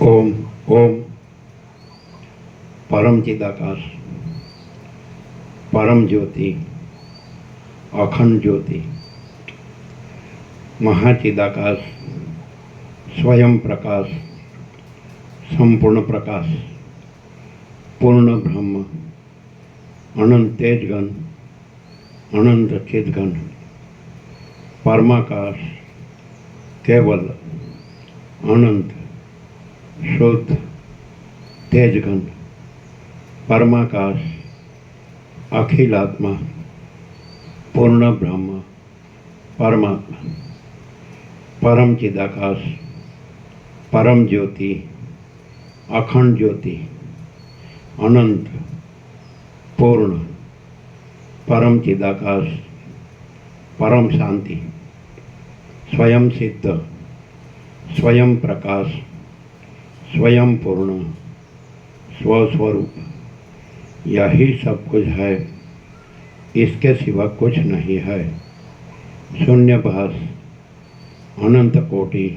ओम ओम परम चिदाकाश, परम ज्योति, अखंड ज्योति, महाचिदाकाश, स्वयं प्रकाश, संपूर्ण प्रकाश, पूर्ण ब्रह्म, अनंत तेजगण, अनंत चिदगण, परमाकाश, केवल अनंत शुद्ध तेजगण, परमाकाश, अखिल आत्मा, पूर्ण ब्रह्म, परमात्मा, परम चिदाकाश, परम ज्योति, अखंड ज्योति, अनंत पूर्ण परम चिदाकाश, परम शांति, स्वयं सिद्ध, स्वयं प्रकाश, स्वयं पूर्ण, स्वस्वरूप, यही सब कुछ है, इसके सिवा कुछ नहीं है। शून्यभास, अनंत कोटि,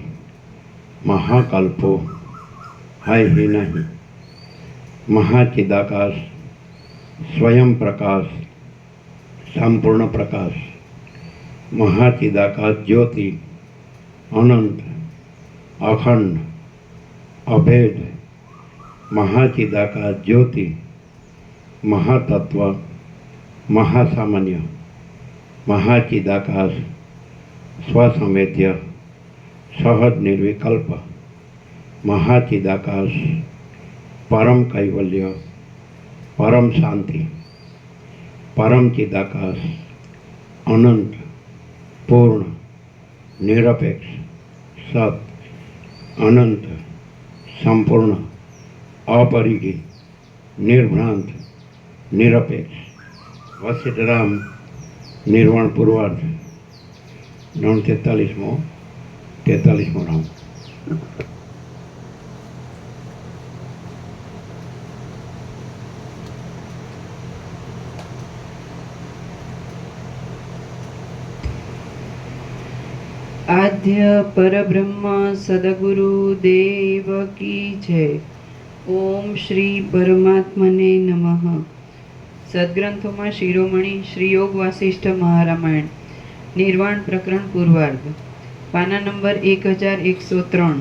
महाकल्पो है ही नहीं। महाचिदाकाश, स्वयं प्रकाश, संपूर्ण प्रकाश, महाचिदाकाश ज्योति, अनंत, अखंड, अभेद, महाचिदाकाश ज्योति, महातत्व, महासामान्य, महाचिदाकाश, स्वसंवेद्य, सहज निर्विकल्प, महाचिदाकाश, परम कैवल्य, परम शांति, परम चिदाकाश, अनंत, पूर्ण, निरपेक्ष, सत, अनंत, संपूर्ण, अपरिगी, निर्भ्रांत, निरपेक्ष, वशिष्ठराम निर्वाण पूर्वार्ध 43मो राम। आद्य परब्रह्म सदगुरु देव की जय। ओम श्री परमात्मने नमः। સદગ્રંથોમાં શિરોમણી શ્રી યોગ વાસિષ્ઠ મહારામાયણ નિર્વાણ પ્રકરણ પૂર્વાર્ધ પાના નંબર 1103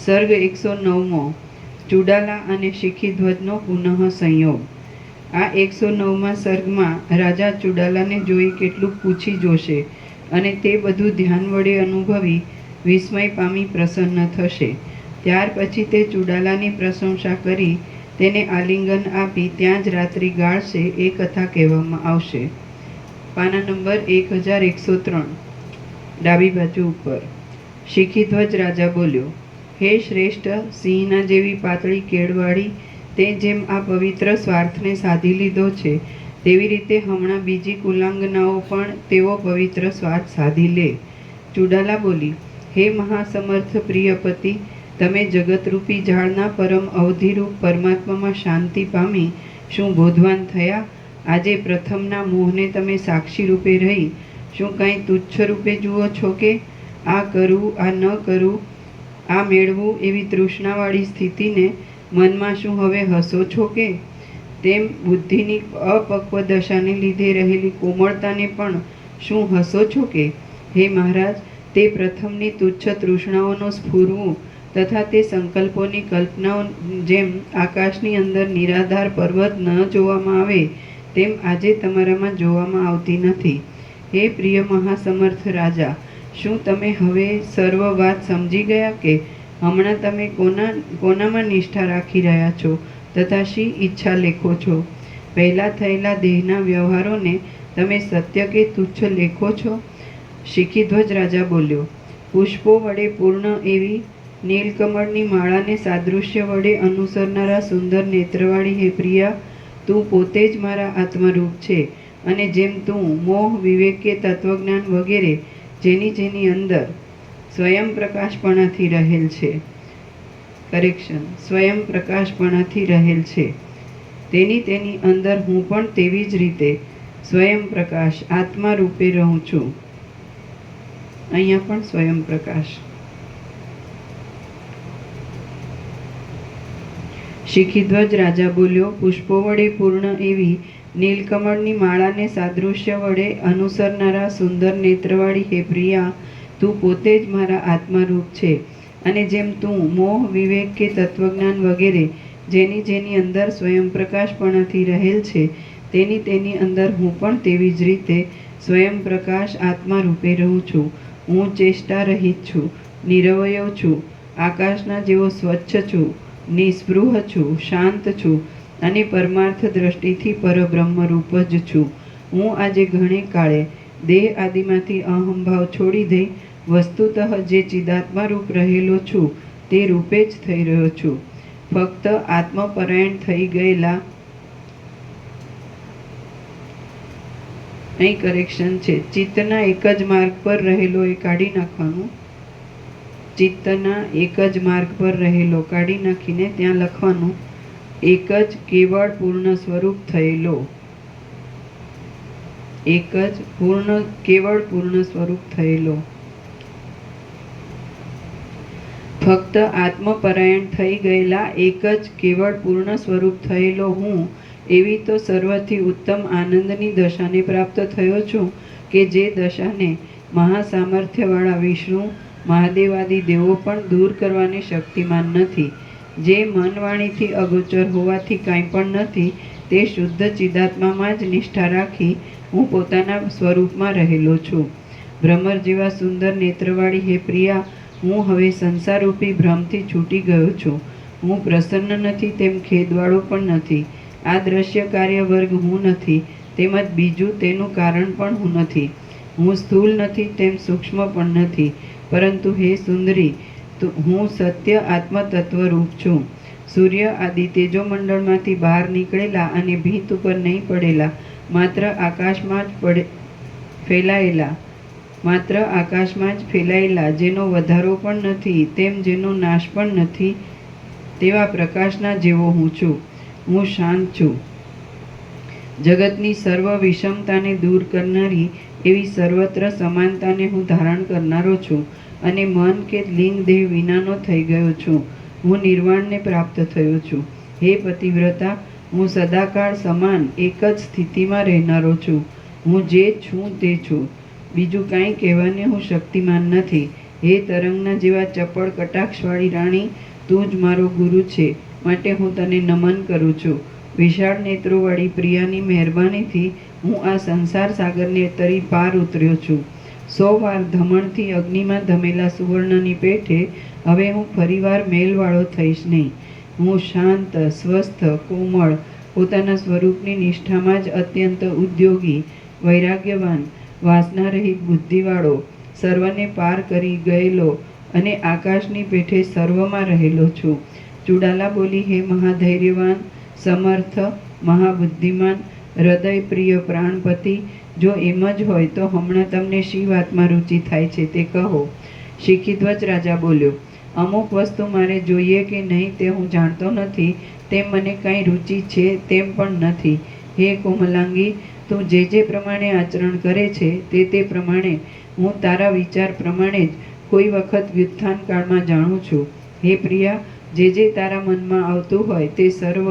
સર્ગ 109મો ચુડાલા અને શિખીધ્વજનો પુનઃ સંયોગ। આ 109મા સર્ગમાં રાજા ચુડાલાને જોઈ કેટલુંક પૂછી જોશે અને તે બધું ધ્યાન વડે અનુભવી વિસ્મય પામી પ્રસન્ન થશે। ત્યાર પછી તે ચુડાલાની પ્રશંસા કરી તેને આલિંગન આપી ત્યાં જ રાત્રિ ગાળશે એ કથા કહેવામાં આવશે। પાના નંબર 1103 ડાબી બાજુ ઉપર। શિખીધ્વજ રાજા બોલ્યો, હે શ્રેષ્ઠ, સિંહના જેવી પાતળી કેળવાળી તે જેમ આ પવિત્ર સ્વાર્થને સાધી લીધો છે તેવી રીતે હમણાં બીજી કુલાંગનાઓ પણ તેવો પવિત્ર સ્વાર્થ સાધી લે। ચુડાલા બોલી, હે મહાસમર્થ પ્રિયપતિ, તમે જગતરૂપી ઝાડના પરમ અવધિરૂપ પરમાત્મામાં શાંતિ પામી શું બોધવાન થયા? આજે પ્રથમના મોહને તમે સાક્ષી રૂપે રહી શું કાંઈ તુચ્છ રૂપે જુઓ છો કે આ કરું, આ ન કરું, આ મેળવું એવી તૃષ્ણાવાળી સ્થિતિને મનમાં શું હવે હસો છો કે? તેમ બુદ્ધિની અપક્વ દશાને લીધે રહેલી કોમળતાને પણ શું હસો છો કે? હે મહારાજ, તે પ્રથમની તુચ્છ તૃષ્ણાઓનો સ્ફુરવું તથા તે સંકલ્પોની કલ્પનાઓ જેમ આકાશની અંદર નિરાધાર પર્વત ન જોવામાં આવે તેમ આજે તમારામાં જોવામાં આવતી નથી। હે પ્રિય મહાસમર્થ રાજા, શું તમે હવે સર્વ વાત સમજી ગયા કે હમણાં તમે કોનામાં નિષ્ઠા રાખી રહ્યા છો તથા શી ઈચ્છા લેખો છો? પહેલાં થયેલા દેહના વ્યવહારોને તમે સત્ય કે તુચ્છ લેખો છો? શિખીધ્વજ રાજા બોલ્યો, પુષ્પો વડે પૂર્ણ એવી નીલકમળની માળાને સાદૃશ્ય વડે અનુસરનારા સુંદર નેત્રવાળી હે પ્રિયા, તું પોતે જ મારા આત્મરૂપ છે અને જેમ તું મોહ, વિવેક કે તત્વજ્ઞાન વગેરે જેની અંદર સ્વયં પ્રકાશપણાથી રહેલ છે કરેક્શન સ્વયં પ્રકાશપણાથી રહેલ છે. તેની અંદર હું પણ તેવી જ રીતે સ્વયં પ્રકાશ આત્મા રૂપે રહું છું. અહીંયા પણ સ્વયં પ્રકાશ. શિખીધ્વજ રાજા બોલ્યો, પુષ્પો વડે પૂર્ણ એવી નીલકમળની માળાને સાદૃશ્ય વડે અનુસરનારા સુંદર નેત્રવાળી હે પ્રિયા, તું પોતે જ મારા આત્મારૂપ છે. અને જેમ તું મોહ, વિવેક કે તત્વજ્ઞાન વગેરે જેની અંદર સ્વયં પ્રકાશપણાથી રહેલ છે, તેની અંદર હું પણ તેવી જ રીતે સ્વયં પ્રકાશ આત્મા રૂપે રહું છું. હું ચેષ્ટા રહિત છું, નિરવયવ છું, આકાશના જેવો સ્વચ્છ છું, નિસ્પૃહ છું, શાંત છું અને પરમાર્થ દ્રષ્ટિથી પરબ્રહ્મ રૂપ જ છું. હું આજે ઘણે કાળે દેહ આદિમાંથી અહંભાવ છોડી દઈ વસ્તુતઃ જે ચિદાત્મા રૂપ રહેલો છું તે રૂપે જ થઈ રહ્યો છું. ફક્ત આત્મપરાયણ થઈ ગયેલા, અહીં કરેક્શન છે, ચિત્તના એક જ માર્ગ પર રહેલો એ કાઢી નાખવાનું. ચિત્તના એક જ માર્ગ પર રહેલો કાઢી નાખીને ત્યાં લખવાનું એક જ કેવળ પૂર્ણ સ્વરૂપ થયેલો. એક જ કેવળ પૂર્ણ સ્વરૂપ થયેલો. ફક્ત આત્મપરાયણ થઈ ગયેલા એક જ કેવળ પૂર્ણ સ્વરૂપ થયેલો હું એવી તો સર્વથી ઉત્તમ આનંદની દશાને પ્રાપ્ત થયો છું કે જે દશાને મહાસામર્થ્યવાળા વિષ્ણુ, મહાદેવાદી દેવો પણ દૂર કરવાની શક્તિમાન નથી. જે મન વાણીથી અગોચર હોવાથી કાંઈ પણ નથી, તે શુદ્ધ ચિદાત્મામાં જ નિષ્ઠા રાખી હું પોતાના સ્વરૂપમાં રહેલો છું. ભ્રમર જેવા સુંદર નેત્રવાળી હે પ્રિયા, હું હવે સંસારરૂપી ભ્રમથી છૂટી ગયો છું. હું પ્રસન્ન નથી તેમ ખેદવાળો પણ નથી. આ દ્રશ્ય કાર્ય વર્ગ હું નથી, તેમજ બીજું તેનું કારણ પણ હું નથી. હું સ્થૂલ નથી તેમ સૂક્ષ્મ પણ નથી, પરંતુ હે સુંદરી, હું સત્ય આત્મતત્વ રૂપ છું. સૂર્ય આદિ તેજોમંડળમાંથી બહાર નીકળેલા અને ભીત ઉપર નહીં પડેલા, માત્ર આકાશમાં જ ફેલાયેલા, જેનો વધારો પણ નથી તેમ જેનો નાશ પણ નથી, તેવા પ્રકાશના જેવો હું છું. હું શાંત છું. જગતની સર્વ વિષમતાને દૂર કરનારી એવી સર્વત્ર સમાનતાને હું ધારણ કરનારો છું અને મન કે લિંગ દેહ વિનાનો થઈ ગયો છું. હું નિર્વાણને પ્રાપ્ત થયો છું. હે પતિવ્રતા, હું સદાકાળ સમાન એક જ સ્થિતિમાં રહેનારો છું. હું જે છું તે છું. બીજું કાંઈ કહેવાને હું શક્તિમાન નથી. હે તરંગના જેવા ચપળ કટાક્ષવાળી રાણી, તું જ મારો ગુરુ છે, માટે હું તને નમન કરું છું. વિશાળ નેત્રોવાળી પ્રિયાની મહેરબાનીથી હું આ સંસાર સાગરને તરી પાર ઉતર્યો છું. 100 વાર ધમણથી અગ્નિમાં ધમેલા સુવર્ણની પેઠે હવે હું ફરીવાર મેલવાળો થઈશ નહીં. હું શાંત, સ્વસ્થ, કોમળ, પોતાના સ્વરૂપની નિષ્ઠામાં જ અત્યંત ઉદ્યોગી, વૈરાગ્યવાન, વાસનારહિત બુદ્ધિવાળો, સર્વને પાર કરી ગયેલો અને આકાશની પેઠે સર્વમાં રહેલો છું. ચુડાલા બોલી, હે મહાધૈર્યવાન, સમર્થ, મહાબુદ્ધિમાન, હૃદય પ્રિય પ્રાણપતિ, જો એમ જ હોય તો હમણાં તમને શી વાતમાં રુચિ થાય છે તે કહો. શિખીધ્વજ રાજા બોલ્યો, અમુક વસ્તુ મારે જોઈએ કે નહીં તે હું જાણતો નથી, તેમ મને કાંઈ રુચિ છે તેમ પણ નથી. હે કોમલાંગી, તું જે પ્રમાણે આચરણ કરે છે તે પ્રમાણે હું તારા વિચાર પ્રમાણે જ કોઈ વખત વ્યુત્થાન કાળમાં જાણું છું. હે પ્રિયા, જે તારા મનમાં આવતું હોય તે સર્વ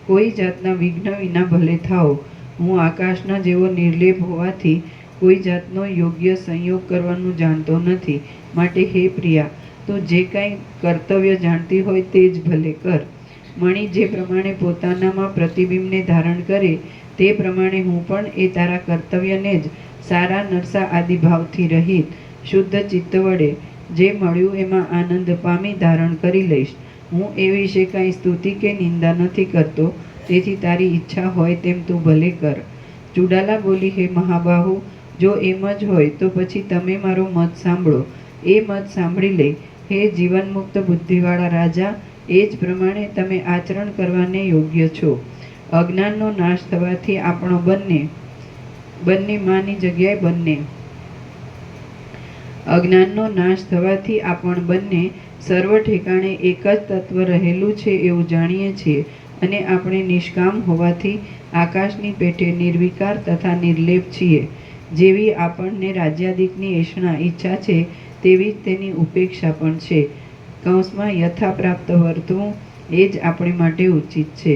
કોઈ જાતના વિઘ્ન વિના ભલે થાઓ. હું આકાશના જેવો નિર્લેપ હોવાથી કોઈ જાતનો યોગ્ય સંયોગ કરવાનું જાણતો નથી. માટે હે પ્રિયા, તું જે કાંઈ કર્તવ્ય જાણતી હોય તે જ ભલે કર. મણિ જે પ્રમાણે પોતાનામાં પ્રતિબિંબને ધારણ કરે તે પ્રમાણે હું પણ એ તારા કર્તવ્યને જ સારા નરસા આદિ ભાવથી રહિત શુદ્ધ ચિત્ત વડે જે મળ્યું એમાં આનંદ પામી ધારણ કરી લઈશ. હું એ વિશે કાંઈ સ્તુતિ કે નિંદા નથી કરતો, તેથી તારી ઈચ્છા હોય તેમ તું ભલે કર. ચુડાલા બોલી, હે મહાબાહુ, જો એમ જ હોય તો પછી તમે મારો મત સાંભળો. એ મત સાંભળી લઈ. હે જીવનમુક્ત બુદ્ધિવાળા રાજા, એ જ પ્રમાણે તમે આચરણ કરવાને યોગ્ય છો. અજ્ઞાનનો નાશ થવાથી આપણો બંને માની જગ્યાએ બંને અજ્ઞાનનો નાશ થવાથી આપણ બંને સર્વ ઠેકાણે એક જ તત્વ રહેલું છે એવું જાણીએ છીએ અને આપણે નિષ્કામ હોવાથી આકાશની પેઠે નિર્વિકાર તથા નિર્લેપ છીએ. જેવી આપણને રાજ્યાદિકની એષણા ઈચ્છા છે તેવી જ તેની ઉપેક્ષા પણ છે. કૌંસમાં યથાપ્રાપ્ત વર્તવું એ જ આપણે માટે ઉચિત છે.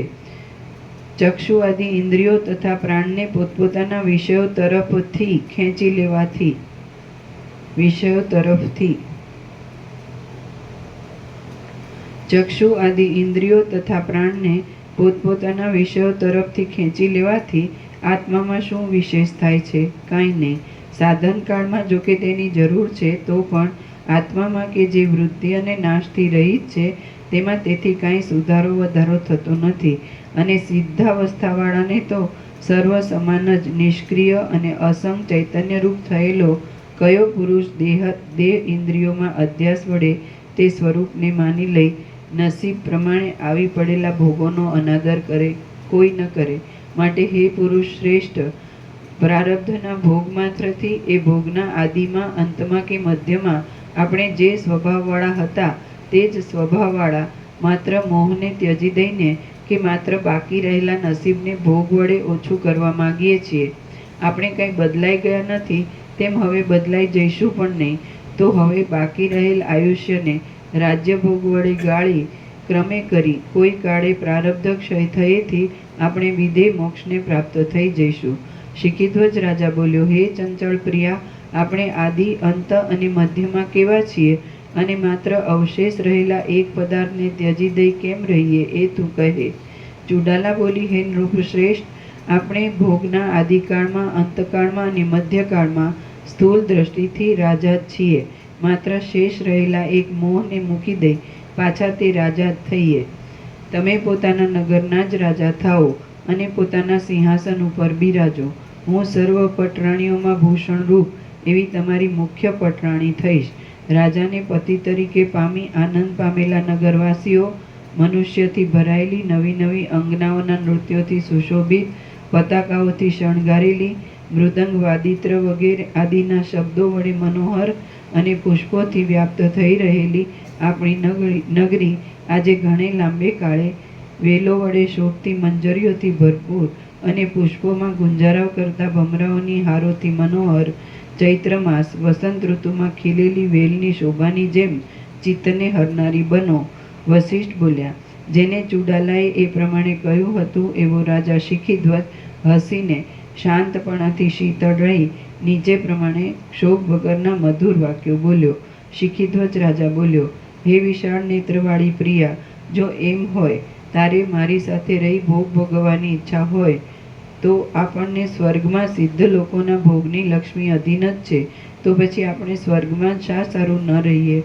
ચક્ષુ આદિ ઇન્દ્રિયો તથા પ્રાણને પોતપોતાના વિષયો તરફથી ખેંચી લેવાથી ચક્ષુ આદિ ઇન્દ્રિયો તથા પ્રાણને પોતપોતાના વિષયો તરફથી ખેંચી લેવાથી આત્મામાં શું વિશેષ થાય છે? કાંઈ નહીં. સાધન કાળમાં જોકે તેની જરૂર છે તો પણ આત્મામાં કે જે વૃદ્ધિ અને નાશથી રહિત છે તેમાં તેથી કાંઈ સુધારો વધારો થતો નથી. અને સિદ્ધાવસ્થાવાળાને તો સર્વ સમાન જ નિષ્ક્રિય અને અસંગ ચૈતન્યરૂપ થયેલો કયો પુરુષ દેહ ઇન્દ્રિયોમાં અધ્યાસ વડે તે સ્વરૂપને માની લઈ નસીબ પ્રમાણે આવી પડેલા ભોગોનો અનાદર કરે? કોઈ ન કરે. માટે હે પુરુષ શ્રેષ્ઠ, પ્રારબ્ધના ભોગ માત્રથી એ ભોગના આદિમાં, અંતમાં કે મધ્યમાં આપણે જે સ્વભાવવાળા હતા તે જ સ્વભાવવાળા માત્ર મોહને ત્યજી દઈને કે માત્ર બાકી રહેલા નસીબને ભોગ વડે ઓછું કરવા માગીએ છીએ. આપણે કંઈ બદલાઈ ગયા નથી, તેમ હવે બદલાઈ જઈશું પણ નહીં. તો હવે બાકી રહેલ આયુષ્યને રાજ્ય ભોગ વડે ગાળી ક્રમે કરી કોઈ કાળે પ્રારબ્ધ ક્ષય થયેથી આપણે વિધેય મોક્ષને પ્રાપ્ત થઈ જઈશું. શિખીધ્વજ રાજા બોલ્યો, હે ચંચળ પ્રિયા, આપણે આદિ, અંત અને મધ્યમાં કેવા છીએ અને માત્ર અવશેષ રહેલા એક પદાર્થને ત્યજી દઈ કેમ રહીએ એ તું કહે. ચુડાલા બોલી, હે નૃપશ્રેષ્ઠ, આપણે ભોગના આદિકાળમાં, અંતકાળમાં અને મધ્યકાળમાં સ્થૂળ દ્રષ્ટિથી રાજા જ છીએ. માત્ર શેષ રહેલા એક મોહને મૂકી દઈ પાછા તે રાજા જ થઈએ. તમે પોતાના નગરના જ રાજા થાઓ અને પોતાના સિંહાસન ઉપર બિરાજો. હું સર્વ પટરાણીઓમાં ભૂષણરૂપ એવી તમારી મુખ્ય પટરાણી થઈશ. રાજાને પતિ તરીકે પામી આનંદ પામેલા નગરવાસીઓ મનુષ્યથી ભરાયેલી નવી નવી અંગનાઓના નૃત્યોથી સુશોભિત, પતાકાઓથી શણગારેલી, મૃદંગ, વાદિત્ર વગેરે આદિના શબ્દો વડે મનોહર અને પુષ્પોથી વ્યાપ્ત થઈ રહેલી આપણી નગરી આજે ઘણે લાંબે કાળે વેલો વડે શોભતી મંજરીઓથી ભરપૂર અને પુષ્પોમાં ગુંજારાવ કરતા ભમરાઓની હારોથી મનોહર, ચૈત્ર માસ વસંત ઋતુમાં ખીલેલી વેલની શોભાની જેમ ચિત્તને હરનારી બનો. વશિષ્ઠ બોલ્યા. જેને ચુડાલાએ એ પ્રમાણે કહ્યું હતું એવો રાજા શિખીધ્વજ હસીને શાંતપણાથી શીતળ રહી નીચે પ્રમાણે ક્ષોભ વગરના મધુર વાક્યો બોલ્યો. શિખીધ્વજ રાજા બોલ્યો, હે વિશાળ નેત્રવાળી પ્રિયા, જો એમ હોય તારે મારી સાથે રહી ભોગ ભોગવવાની ઈચ્છા હોય તો આપણને સ્વર્ગમાં સિદ્ધ લોકોના ભોગની લક્ષ્મી અધીન જ છે. તો પછી આપણે સ્વર્ગમાં શા સારું ન રહીએ?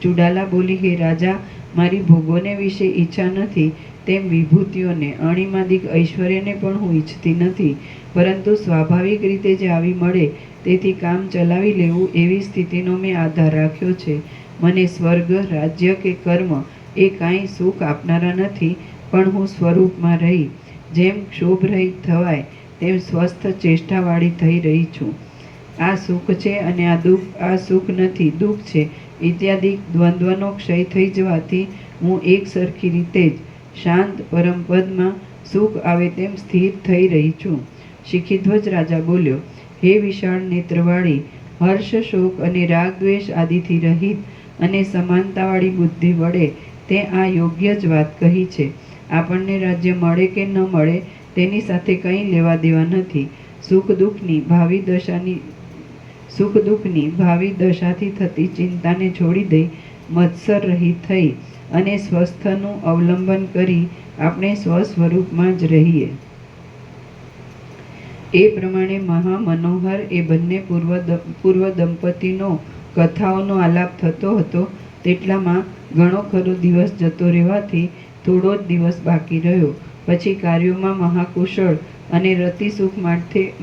ચુડાલા બોલી, હે રાજા, મારી ભોગોને વિશે ઈચ્છા નથી, તેમ વિભૂતિઓને, અણિમાદિક ઐશ્વર્યને પણ હું ઈચ્છતી નથી. પરંતુ સ્વાભાવિક રીતે જે આવી મળે તેથી કામ ચલાવી લેવું એવી સ્થિતિનો મેં આધાર રાખ્યો છે. મને સ્વર્ગ, રાજ્ય કે કર્મ એ કાંઈ સુખ આપનારા નથી, પણ હું સ્વરૂપમાં રહી જેમ ક્ષોભરહિત થવાય તેમ સ્વસ્થ ચેષ્ટાવાળી થઈ રહી છું. આ સુખ છે અને આ સુખ નથી, દુઃખ છે ઇત્યાદિ દ્વંદ્વનો ક્ષય થઈ જવાથી હું એક સરખી રીતે જ શાંત પરમપદમાં સુખ આવે તેમ સ્થિર થઈ રહી છું. શિખીધ્વજ રાજા બોલ્યો, હે વિશાળ નેત્રવાળી, હર્ષ, શોક અને રાગ દ્વેષ આદિથી રહિત અને સમાનતાવાળી બુદ્ધિ વડે તે આ યોગ્ય જ વાત કહી છે. આપણને રાજ્ય મળે કે ન મળે તેની સાથે કંઈ લેવા દેવા નથી. સુખ દુઃખની ભાવિ દશાથી થતી ચિંતાને છોડી દઈ મત્સર રહિત થઈ અને સ્વસ્થનું અવલંબન કરી આપણે સ્વસ્વરૂપમાં જ રહીએ. એ પ્રમાણે મહામનોહર એ બંને પૂર્વ દંપતીનો કથાઓનો આલાપ થતો હતો. તેટલામાં ઘણો ખરો દિવસ જતો રહેવાથી થોડો જ દિવસ બાકી રહ્યો. પછી કાર્યોમાં મહાકુશળ અને રતિસુખ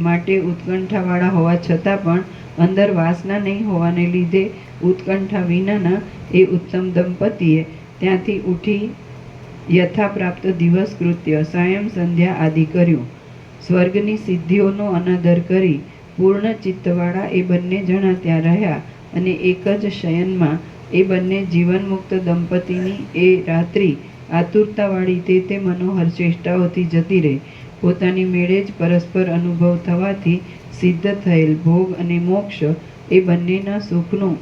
માટે ઉત્કંઠાવાળા હોવા છતાં પણ અંદર વાસના નહીં હોવાને લીધે ઉત્કંઠા વિનાના એ ઉત્તમ દંપતીએ ત્યાંથી ઉઠી યથાપ્રાપ્ત દિવસ કૃત્ય, સાયં, સંધ્યા આદિ કર્યું. સ્વર્ગની સિદ્ધિઓનો અનાદર કરી પૂર્ણ ચિત્તવાળા એ બંને જણા ત્યાં રહ્યા અને એક જ શયનમાં એ બંને જીવનમુક્ત દંપતીની એ રાત્રિ આતુરતાવાળી તે મનોહર ચેષ્ટાઓથી જતી રહી. પોતાની મેળે જ પરસ્પર અનુભવ થવાથી સિદ્ધ થયેલ ભોગ અને મોક્ષ એ બંનેના સુખનું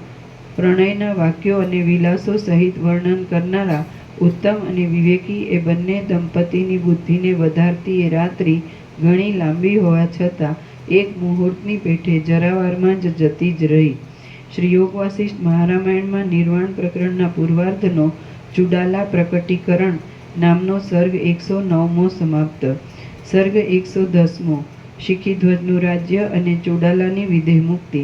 પ્રણયના વાક્યો અને વિલાસો સહિત વર્ણન કરનારા ઉત્તમ અને વિવેકી એ બંને દંપતીની બુદ્ધિને વધારતી એ રાત્રિ ઘણી લાંબી હોવા છતાં એક મુહૂર્તની પેઠે જરાવારમાં જ જતી જ રહી. શ્રી યોગ વાસિષ્ઠ મહારામાયણમાં નિર્વાણ પ્રકરણના પૂર્વાર્ધનો ચુડાલા પ્રકટીકરણ નામનો સર્ગ 109મો સમાપ્ત. સર્ગ 110મો શિખીધ્વજનું રાજ્ય અને ચુડાલાની વિદેહ મુક્તિ.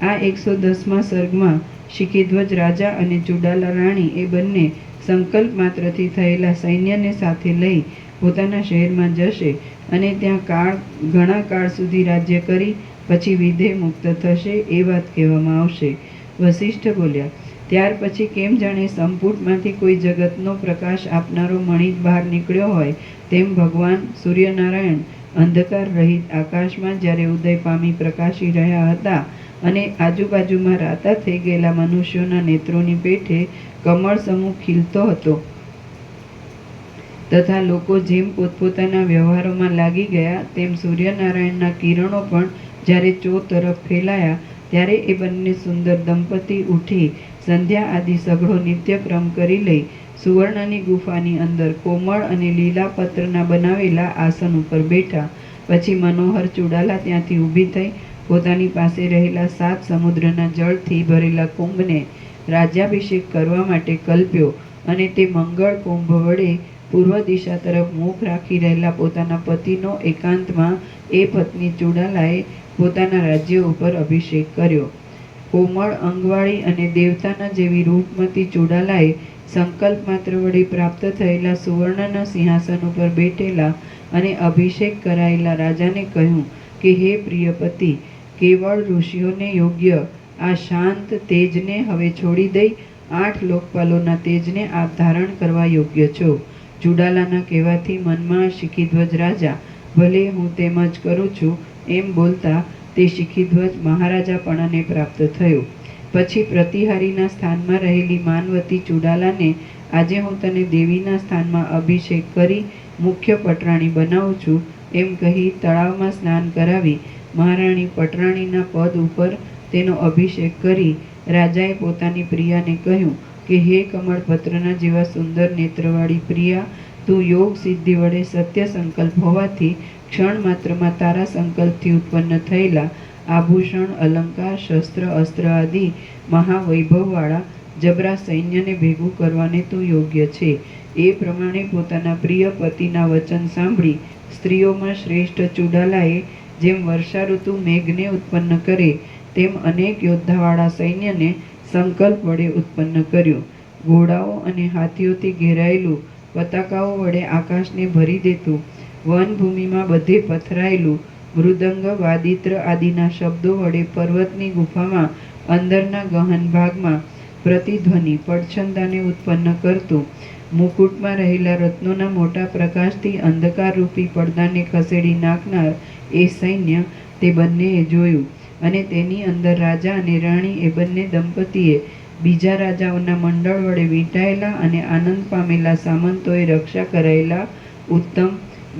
આ 110મા સર્ગમાં શિખીધ્વજ રાજા અને ચુડાલા રાણી એ બંને સંકલ્પ માત્રથી થયેલા સૈન્યને સાથે લઈ પોતાના શહેરમાં જશે અને ત્યાં ઘણા કાળ સુધી રાજ્ય કરી પછી વિદેહ મુક્ત થશે એ વાત કહેવામાં આવશે. વસિષ્ઠ બોલ્યા, ત્યાર પછી કેમ જાણે સંપુટમાંથી કોઈ જગતનો પ્રકાશ આપનારો મણિ બહાર નીકળ્યો હોય તેમ ભગવાન સૂર્યનારાયણ અંધકાર રહિત આકાશમાં જ્યારે ઉદય પામી પ્રકાશી રહ્યા હતા અને આજુબાજુમાં રાતા થઈ ગયેલા મનુષ્યોના નેત્રોની પેઠે કમળ સમૂહ ખીલતો હતો તથા લોકો જેમ પોતપોતાના વ્યવહારોમાં લાગી ગયા તેમ સૂર્યનારાયણના કિરણો પણ જ્યારે ચો તરફ ફેલાયા ત્યારે એ બંને સુંદર દંપતી ઉઠી સંધ્યા આદિ સઘળો નિત્યક્રમ કરી લઈ સુવર્ણની ગુફાની અંદર કોમળ અને લીલા પત્રના બનાવેલા આસન ઉપર બેઠા. પછી મનોહર ચુડાલા ત્યાંથી ઊભી થઈ પોતાની પાસે રહેલા 7 સમુદ્રના જળથી ભરેલા કુંભને રાજ્યાભિષેક કરવા માટે કલ્પ્યો અને તે મંગળ કુંભ વડે પૂર્વ દિશા તરફ મુખ રાખી રહેલા પોતાના પતિનો એકાંતમાં એ પત્ની ચુડાલાએ પોતાના રાજ્ય ઉપર અભિષેક કર્યો. કોમળ અંગવાળી અને દેવતાના જેવી રૂપમતી ચુડાલાએ સંકલ્પ માત્ર વડે પ્રાપ્ત થયેલા સુવર્ણના સિંહાસન ઉપર બેઠેલા અને અભિષેક કરાયેલા રાજાને કહ્યું કે હે પ્રિય પતિ, કેવળ ઋષિઓને યોગ્ય આ શાંત તેજને હવે છોડી દઈ 8 લોકપાલોના તેજને આપ ધારણ કરવા યોગ્ય છો. ચુડાલાના કહેવાથી મનમાં શિખીધ્વજ રાજા, ભલે હું તેમ જ કરું છું એમ બોલતા તે શિખીધ્વજ મહારાજાપણાને પ્રાપ્ત થયો. પછી પ્રતિહારીના સ્થાનમાં રહેલી માનવતી ચુડાલાને આજે હું તને દેવીના સ્થાનમાં અભિષેક કરી મુખ્ય પટરાણી બનાવું છું એમ કહી તળાવમાં સ્નાન કરાવી મહારાણી પટરાણીના પદ ઉપર તેનો અભિષેક કરી રાજાએ પોતાની પ્રિયાને કહ્યું કે હે કમળપત્રના જેવા સુંદર નેત્રવાળી પ્રિયા, તું યોગ સિદ્ધિ વડે સત્ય સંકલ્પ હોવાથી ક્ષણ માત્રમાં તારા સંકલ્પથી ઉત્પન્ન થયેલા આભૂષણ, અલંકાર, શસ્ત્ર, અસ્ત્ર આદિ મહાવૈભવવાળા જબરા સૈન્યને ભેગું કરવાને તું યોગ્ય છે. એ પ્રમાણે પોતાના પ્રિય પતિના વચન સાંભળી સ્ત્રીઓમાં શ્રેષ્ઠ ચુડાલાએ જેમ વર્ષા ઋતુ મેઘને ઉત્પન્ન કરે તેમ અનેક યોદ્ધાવાળા સૈન્યને સંકલ્પ વડે ઉત્પન્ન કર્યું. ઘોડાઓ અને હાથીઓથી ઘેરાયેલું, પતાકાઓ વડે આકાશને ભરી દેતું, વનભૂમિમાં બધે પથરાયેલું, મૃદંગ, વાદિત્ર આદિના શબ્દો વડે પર્વતની ગુફામાં અંદરના ગહન ભાગમાં પ્રતિધ્વનિ પડછંદાને ઉત્પન્ન કરતું, મુકુટમાં રહેલા રત્નોના મોટા પ્રકાશથી અંધકારરૂપી પડદાને ખસેડી નાખનાર એ સૈન્ય તે બંનેએ જોયું અને તેની અંદર રાજા અને રાણી એ બંને દંપતીએ બીજા રાજાઓના મંડળ વડે વીંટાયેલા અને આનંદ પામેલા સામંતોએ રક્ષા કરાયેલા ઉત્તમ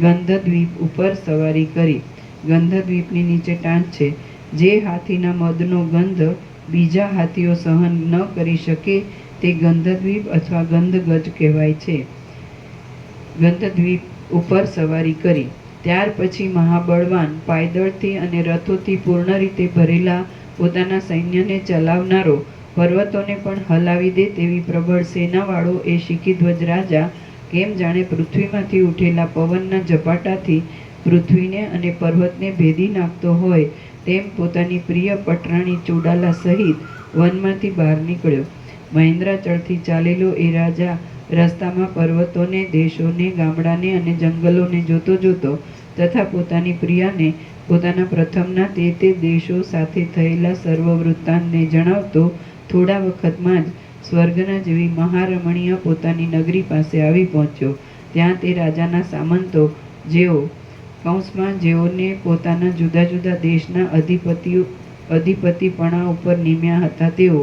ગંધદ્વીપ ઉપર સવારી કરી. ગંધદ્વીપની નીચે ટાંચ છે. જે હાથીના મદનો ગંધ બીજા હાથીઓ સહન ન કરી શકે તે ગંધદ્વીપ અથવા ગંધગજ કહેવાય છે. ગંધદ્વીપ ઉપર સવારી કરી. ત્યાર પછી મહાબળવાન પાયદળથી અને રથોથી પૂર્ણ રીતે ભરેલા પોતાના સૈન્યને ચલાવનારો, પર્વતોને પણ હલાવી દે તેવી પ્રબળ સેનાવાળો એ શિખીધ્વજ રાજા કેમ જાણે પૃથ્વીમાંથી ઉઠેલા પવનના ઝપાટાથી પૃથ્વીને અને પર્વતને ભેદી નાખતો હોય તેમ પોતાની પ્રિય પટરાણી ચુડાલા સહિત વનમાંથી બહાર નીકળ્યો. મહેન્દ્રાચળથી ચાલેલો એ રાજા રસ્તામાં પર્વતોને, દેશોને, ગામડાને અને જંગલોને જોતો જોતો તથા પોતાની પ્રિયાને પોતાના પ્રથમના તે દેશો સાથે થયેલા સર્વ વૃત્તાંતને જણાવતો થોડા વખતમાં જ સ્વર્ગના જેવી મહારમણીય પોતાની નગરી પાસે આવી પહોંચ્યો. ત્યાં તે રાજાના સામંતો જેઓને પોતાના જુદા જુદા દેશના અધિપતિપણા ઉપર નિમ્યા હતા તેઓ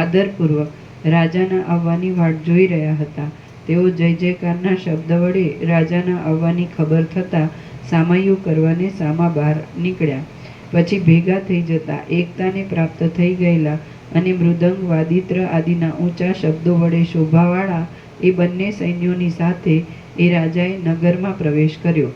આદરપૂર્વક રાજાના આવવાની વાટ જોઈ રહ્યા હતા. તેઓ જય જયકારના શબ્દ વડે રાજાના આવવાની ખબર થતાં સામૈયું કરવાને સામા બહાર નીકળ્યા. પછી ભેગા થઈ જતા એકતાને પ્રાપ્ત થઈ ગયેલા અને મૃદંગ, વાદિત્ર આદિના ઊંચા શબ્દો વડે શોભાવાળા એ બંને સૈન્યોની સાથે એ રાજાએ નગરમાં પ્રવેશ કર્યો.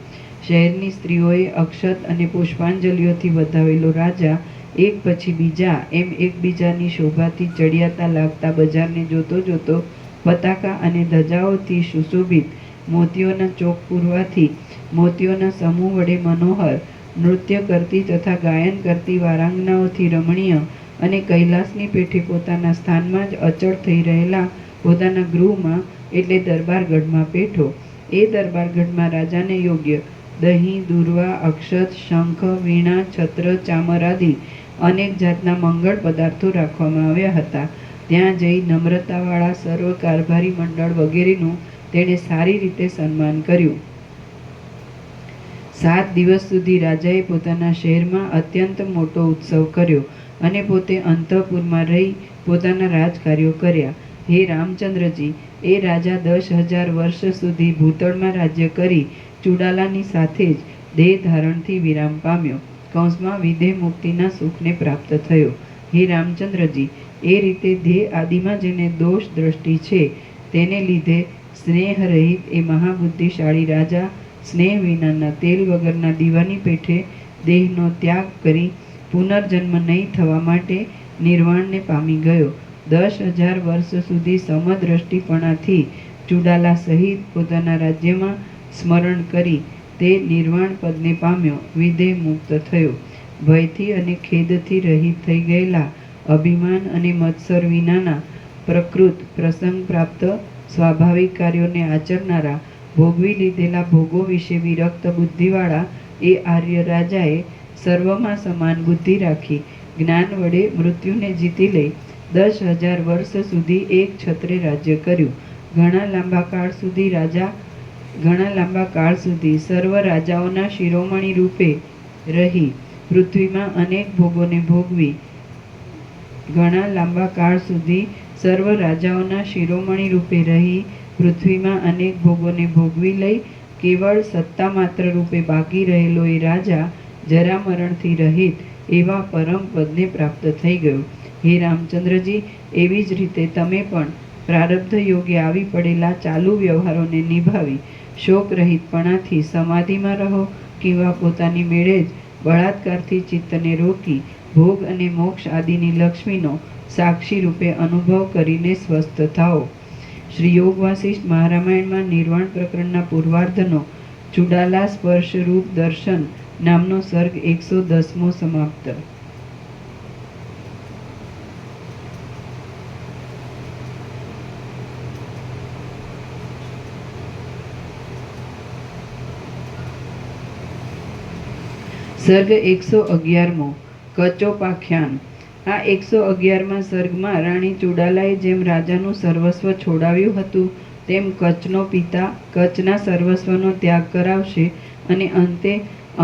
શહેરની સ્ત્રીઓએ અક્ષત અને પુષ્પાંજલિઓથી વધાવેલો રાજા એક પછી બીજા એમ એકબીજાની શોભાથી ચડિયાતા લાગતા બજારને જોતો જોતો પતાકા અને ધજાઓથી સુશોભિત, મોતીઓના ચોક પૂરવાથી મોતીઓના સમૂહ વડે મનોહર, નૃત્ય કરતી તથા ગાયન કરતી વારાંગનાઓથી રમણીય અને કૈલાસની પેઠે પોતાના સ્થાનમાં જ અચળ થઈ રહેલા પોતાના ગૃહમાં એટલે દરબારગઢમાં પેઠો. એ દરબારગઢમાં રાજાને યોગ્ય દહીં, દૂર્વા, અક્ષત, શંખ, વીણા, છત્ર, ચામર આદિ અનેક જાતના મંગળ પદાર્થો રાખવામાં આવ્યા હતા. ત્યાં જઈ નમ્રતાવાળા સર્વ કારભારી મંડળ વગેરેનું તેણે સારી રીતે સન્માન કર્યું. 7 દિવસ સુધી રાજાએ પોતાના શહેરમાં અત્યંત મોટો ઉત્સવ કર્યો અને પોતે અંતઃપુરમાં રહી પોતાના રાજકાર્યો કર્યા. હે રામચંદ્રજી, એ રાજા 10,000 વર્ષ સુધી ભૂતળમાં રાજ્ય કરી ચુડાલાની સાથે જ દેહ ધારણથી વિરામ પામ્યો. કૌંસમાં વિદેહ મુક્તિના સુખને પ્રાપ્ત થયો. હે રામચંદ્રજી, એ રીતે દેહ આદિમાં જેને દોષ દ્રષ્ટિ છે તેને લીધે સ્નેહ રહિત એ મહાબુદ્ધિશાળી રાજા સ્નેહ વિનાના તેલ વગરના દીવાની પેઠે દેહનો ત્યાગ કરી પુનર્જન્મ નહીં થવા માટે નિર્વાણને પામી ગયો. 10,000 વર્ષ સુધી સમદ્રષ્ટિપણાથી ચુડાલા સહિત પોતાના રાજ્યમાં સ્મરણ કરી તે નિર્વાણ પદને પામ્યો, વિદેહ મુક્ત થયો. ભયથી અને ખેદથી રહિત થઈ ગયેલા અભિમાન અને મત્સર વિનાના પ્રકૃત પ્રસંગ પ્રાપ્ત સ્વાભાવિક કાર્યોને આચરનારા, ભોગવી લીધેલા ભોગો વિશે વિરક્ત બુદ્ધિવાળા એ આર્ય રાજાએ સર્વમાં સમાન બુદ્ધિ રાખી જ્ઞાન વડે મૃત્યુને જીતી લઈ 10,000 વર્ષ સુધી એક છત્રે રાજ્ય કર્યું. ઘણા લાંબા કાળ સુધી સર્વ રાજાઓના શિરોમણી રૂપે રહી પૃથ્વીમાં અનેક ભોગોને ભોગવી ઘણા લાંબા કાળ સુધી સર્વ રાજાઓના શિરોમણી રૂપે રહી પૃથ્વીમાં અનેક ભોગોને ભોગવી લઈ કેવળ સત્તા માત્ર રૂપે બાકી રહેલો એ રાજા જરા મરણથી રહિત એવા પરમ પદને પ્રાપ્ત થઈ ગયો. હે રામચંદ્રજી, એવી જ રીતે તમે પણ પ્રારબ્ધ યોગે આવી પડેલા ચાલુ વ્યવહારોને નિભાવી શોક રહિતપણાથી સમાધિમાં રહો કિંવા પોતાની મેળે જ બળાત્કારથી ચિત્તને રોકી ભોગ અને મોક્ષ આદિની લક્ષ્મીનો સાક્ષી રૂપે અનુભવ કરીને સ્વસ્થ થાઓ. શ્રી યોગ વાસિષ્ઠ મહારામાયણમાં નિર્વાણ પ્રકરણના પૂર્વાર્ધનો ચુડાલા સ્પર્શ રૂપ દર્શન નામનો સર્ગ 110મો સમાપ્ત. સર્ગ 111મો કચોપાખ્યાન. આ 111મા સર્ગમાં રાણી ચુડાલાએ જેમ રાજાનું સર્વસ્વ છોડાવ્યું હતું તેમ કચ્છનો પિતા કચ્છના સર્વસ્વનો ત્યાગ કરાવશે અને અંતે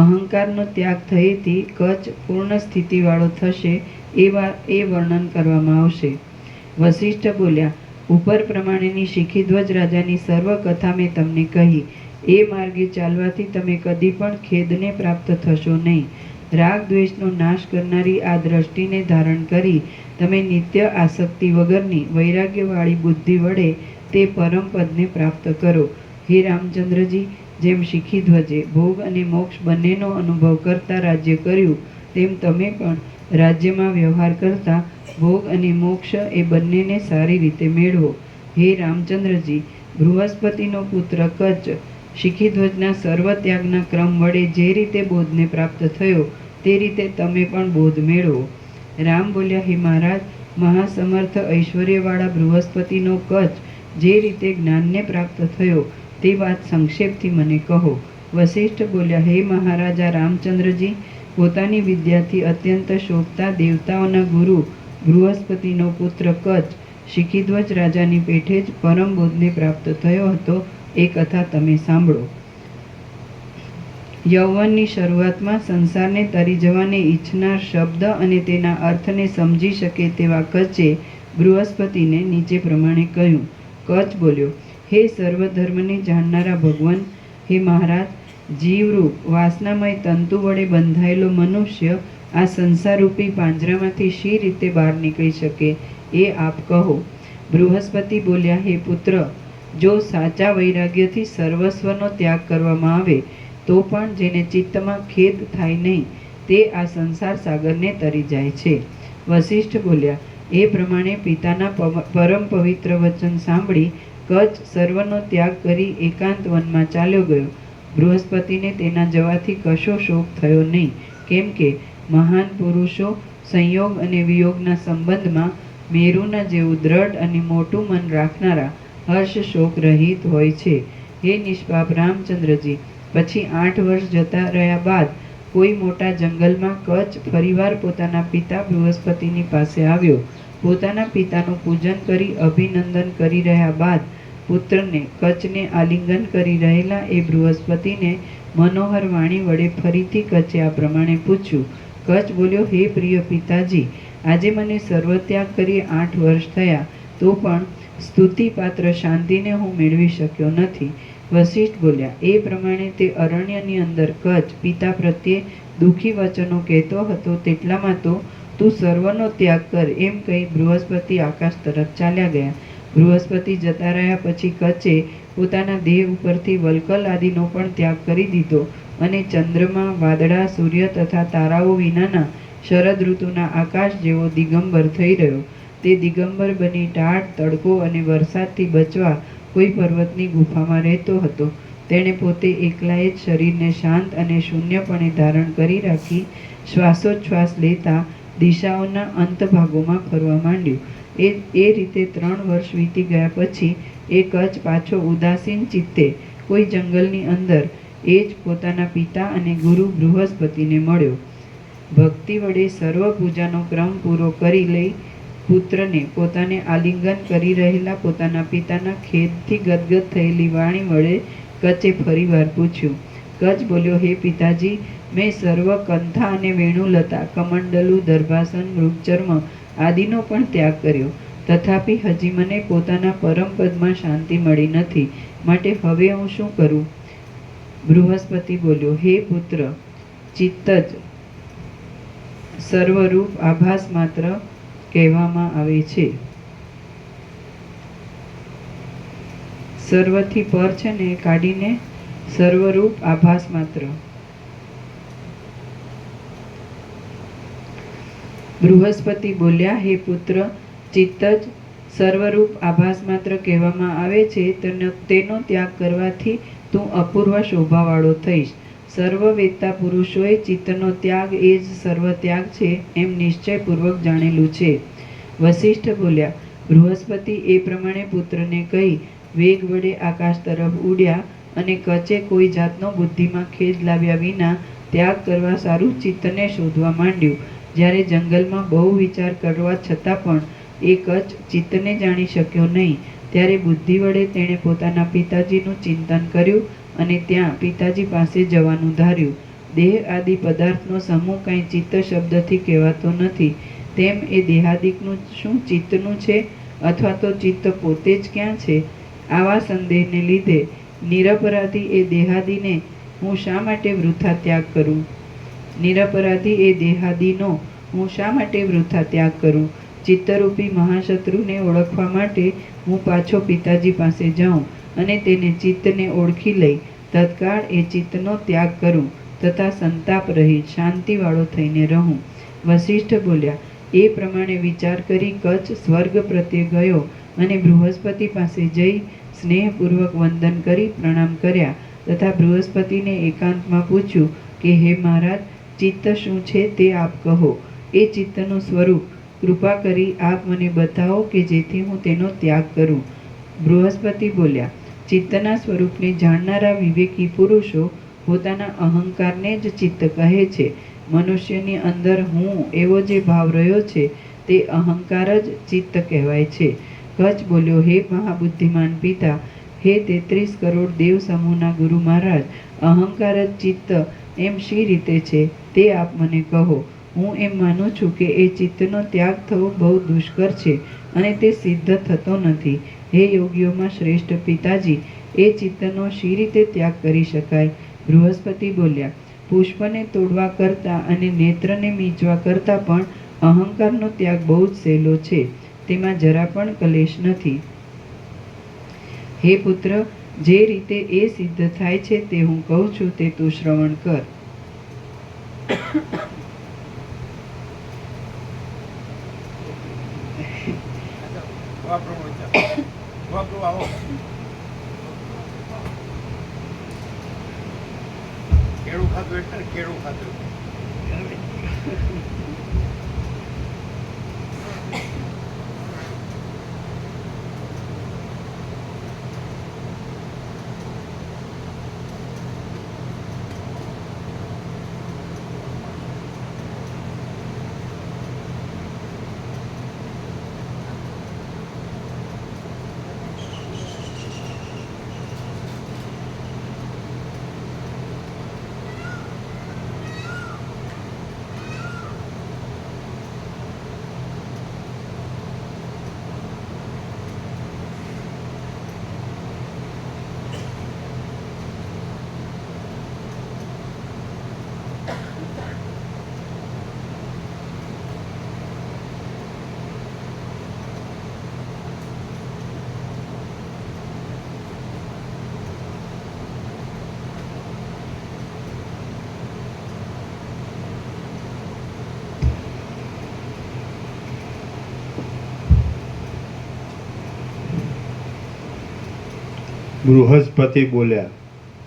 અહંકારનો ત્યાગ થયેથી કચ્છ પૂર્ણ સ્થિતિવાળો થશે એ વર્ણન કરવામાં આવશે. વસિષ્ઠ બોલ્યા, ઉપર પ્રમાણેની શિખીધ્વજ રાજાની સર્વ કથા મેં તમને કહી. એ માર્ગે ચાલવાથી તમે કદી પણ ખેદને પ્રાપ્ત થશો નહીં. રાગ દ્વેષનો નાશ કરનારી આ દ્રષ્ટિને ધારણ કરી તમે નિત્ય આસક્તિ વગરની વૈરાગ્યવાળી બુદ્ધિ વડે તે પરમ પદને પ્રાપ્ત કરો. હે રામચંદ્રજી, જેમ શિખીધ્વજે ભોગ અને મોક્ષ બંનેનો અનુભવ કરતા રાજ્ય કર્યું તેમ તમે પણ રાજ્યમાં વ્યવહાર કરતા ભોગ અને મોક્ષ એ બંનેને સારી રીતે મેળવો. હે રામચંદ્રજી, બૃહસ્પતિનો પુત્ર કચ્છ શિખીધ્વજના સર્વ ત્યાગના ક્રમ વડે જે રીતે બોધને પ્રાપ્ત થયો તે રીતે તમે પણ બોધ મેળવો. રામ બોલ્યા, હે મહારાજ, મહાસમર્થ ઐશ્વર્યવાળા બૃહસ્પતિનો કચ્છ જે રીતે જ્ઞાનને પ્રાપ્ત થયો તે વાત સંક્ષેપથી મને કહો. વસિષ્ઠ બોલ્યા, હે મહારાજા રામચંદ્રજી, પોતાની વિદ્યાથી અત્યંત શોભતા દેવતાઓના ગુરુ બૃહસ્પતિનો પુત્ર કચ્છ શિખીધ્વજ રાજાની પેઠે જ પરમ બોધને પ્રાપ્ત થયો હતો એ કથા તમે સાંભળો. યૌવનની શરૂઆતમાં સંસારને તરી જવાને ઈચ્છનાર શબ્દ અને તેના અર્થને સમજી શકે તેવા કચ્છે બૃહસ્પતિને નીચે પ્રમાણે કહ્યું. કચ્છ બોલ્યો, હે સર્વધર્મને જાણનારા ભગવાન, હે મહારાજ, જીવરૂપ વાસનામય તંતુ વડે બંધાયેલો મનુષ્ય આ સંસારરૂપી પાંજરામાંથી શી રીતે બહાર નીકળી શકે એ આપ કહો. બૃહસ્પતિ બોલ્યા, હે પુત્ર, જો સાચા વૈરાગ્યથી સર્વસ્વનો ત્યાગ કરવામાં આવે તો પણ જેને ચિત્તમાં ખેદ થાય નહીં તે આ સંસાર સાગરને તરી જાય છે. વશિષ્ઠ બોલ્યા, એ પ્રમાણે પિતાના પરમ પવિત્ર વચન સાંભળી કચ્છ સર્વનો ત્યાગ કરી એકાંત વનમાં ચાલ્યો ગયો. બૃહસ્પતિને તેના જવાથી કશો શોક થયો નહીં, કેમ કે મહાન પુરુષો સંયોગ અને વિયોગના સંબંધમાં મેરુના જેવું દ્રઢ અને મોટું મન રાખનારા હર્ષ શોક રહિત હોય છે. હે નિષ્પાપ રામચંદ્રજી, પછી 8 વર્ષ જતા રહ્યા બાદ કોઈ મોટા જંગલમાં કચ્છ ફરીવાર પોતાના પિતા બૃહસ્પતિની પાસે આવ્યો. પોતાના પિતાનું પૂજન કરી અભિનંદન કરી રહ્યા બાદ પુત્રને કચ્છને આલિંગન કરી રહેલા એ બૃહસ્પતિને મનોહર વાણી વડે ફરીથી કચ્છે આ પ્રમાણે પૂછ્યું. કચ્છ બોલ્યો, હે પ્રિય પિતાજી, આજે મને સર્વત્યાગ કરી 8 વર્ષ થયા, તો પણ સ્તુતિપાત્ર શાંતિને હું મેળવી શક્યો નથી. વશિષ્ઠ બોલ્યા, એ પ્રમાણે તે અરણ્યની અંદર કચ્છ પિતા પ્રત્યે દુઃખી વચનો કહેતો હતો તેટલામાં તો તું સર્વનો ત્યાગ કર એમ કહી બૃહસ્પતિ આકાશ તરફ ચાલ્યા ગયા. બૃહસ્પતિ જતા રહ્યા પછી કચ્છે પોતાના દેહ ઉપરથી વલ્કલ આદિનો પણ ત્યાગ કરી દીધો અને ચંદ્રમા, વાદળા, સૂર્ય તથા તારાઓ વિનાના શરદ ઋતુના આકાશ જેવો દિગંબર થઈ રહ્યો. તે દિગંબર બની ટાઢ, તડકો અને વરસાદથી બચવા કોઈ પર્વતની ગુફામાં રહેતો હતો. તેણે પોતે એકલાએ જ શરીરને શાંત અને શૂન્યપણે ધારણ કરી રાખી શ્વાસોચ્છ્વાસ લેતા દિશાઓના અંતભાગોમાં ફરવા માંડ્યું. એ રીતે 3 વર્ષ વીતી ગયા પછી એ કચ્છ પાછો ઉદાસીન ચિત્તે કોઈ જંગલની અંદર એ જ પોતાના પિતા અને ગુરુ બૃહસ્પતિને મળ્યો. ભક્તિ વડે સર્વ પૂજાનો ક્રમ પૂરો કરી લઈ પુત્રને પોતાને આલિંગન કરી રહેલા પોતાના પિતાના ખેદથી ગદગદ થયેલી વાણી વડે કચ્છે ફરીવાર પૂછ્યું. કચ્છ બોલ્યો, હે પિતાજી, મેં સર્વ કંથા અને વેણુલતા, કમંડલુ, દર્ભાસન, મૃગચર્મ આદિનો પણ ત્યાગ કર્યો, તથાપિ હજી મને પોતાના પરમ પદમાં શાંતિ મળી નથી, માટે હવે હું શું કરું? બૃહસ્પતિ બોલ્યો, હે પુત્ર, ચિત્ત જ સર્વરૂપ આભાસ માત્ર કહેવામાં આવે છે. સર્વથી પર છે ને કાઢીને સર્વરૂપ આભાસ માત્ર. બૃહસ્પતિ બોલ્યા, હે પુત્ર, ચિત્ત જ સર્વરૂપ આભાસ માત્ર કહેવામાં આવે છે. તેનો ત્યાગ કરવાથી તું અપૂર્વ શોભાવાળો થઈશ. સર્વવેત્તા પુરુષોએ ચિત્તનો ત્યાગ એ જ સર્વ ત્યાગ છે એમ નિશ્ચયપૂર્વક જાણેલું છે. વશિષ્ઠ બોલ્યા, બૃહસ્પતિ એ પ્રમાણે પુત્રને કહી વેગ વડે આકાશ તરફ ઉડ્યા અને કચ્છે કોઈ જાતનો બુદ્ધિમાં ખેદ લાવ્યા વિના ત્યાગ કરવા સારું ચિત્તને શોધવા માંડ્યું. જ્યારે જંગલમાં બહુ વિચાર કરવા છતાં પણ એ કચ્છ ચિત્તને જાણી શક્યો નહીં, ત્યારે બુદ્ધિ વડે તેણે પોતાના પિતાજીનું ચિંતન કર્યું અને ત્યાં પિતાજી પાસે જવાનું ધાર્યું. દેહ આદિ પદાર્થનો સમૂહ કાંઈ ચિત્ત શબ્દથી કહેવાતો નથી, તેમ એ દેહાદિકનું શું ચિત્તનું છે અથવા તો ચિત્ત પોતે જ ક્યાં છે? આવા સંદેહને લીધે નિરપરાધી એ દેહાદિને હું શા માટે વૃથા ત્યાગ કરું? નિરપરાધી એ દેહાદિનો હું શા માટે વૃથા ત્યાગ કરું? ચિત્તરૂપી મહાશત્રુને ઓળખવા માટે હું પાછો પિતાજી પાસે જાઉં અને તેને ચિત્તને ઓળખી લઈ તત્કાળ એ ચિત્તનો ત્યાગ કરું તથા સંતાપ રહી શાંતિવાળો થઈને રહું. વશિષ્ઠ બોલ્યા, એ પ્રમાણે વિચાર કરી કચ્છ સ્વર્ગ પ્રત્યે ગયો અને બૃહસ્પતિ પાસે જઈ સ્નેહપૂર્વક વંદન કરી પ્રણામ કર્યા તથા બૃહસ્પતિને એકાંતમાં પૂછ્યું કે હે મહારાજ, ચિત્ત શું છે તે આપ કહો. એ ચિત્તનું સ્વરૂપ કૃપા કરી આપ મને બતાવો કે જેથી હું તેનો ત્યાગ કરું. બૃહસ્પતિ બોલ્યા, ચિત્તના સ્વરૂપને જાણનારા વિવેકી પુરુષો પોતાના અહંકારને જ ચિત્ત કહે છે. મનુષ્યની અંદર હું એવો જે ભાવ રહ્યો છે તે અહંકાર જ ચિત્ત કહેવાય છે. કચ્છ બોલ્યો, હે મહાબુદ્ધિમાન પિતા, હે 33 કરોડ દેવ સમૂહના ગુરુ મહારાજ, અહંકાર જ ચિત્ત એમ શી રીતે છે તે આપ મને કહો. હું એમ માનું છું કે એ ચિત્તનો ત્યાગ થવો બહુ દુષ્કર છે, અને તે સિદ્ધ થતો નથી. હે યોગીઓમાં શ્રેષ્ઠ પિતાજી, એ ચિત્તનો શી રીતે ત્યાગ કરી શકાય? બૃહસ્પતિ બોલ્યા, પુષ્પને તોડવા કરતાં અને નેત્રને મીંચવા કરતાં પણ અહંકારનો ત્યાગ બહુ જ સહેલો છે. તેમાં જરા પણ કલેશ નથી. હે પુત્ર, જે રીતે એ સિદ્ધ થાય છે તે હું કહું છું તે તું શ્રવણ કર. કેળું ખાધું એટલે કેળું ખાધું. બૃહસ્પતિ બોલ્યા,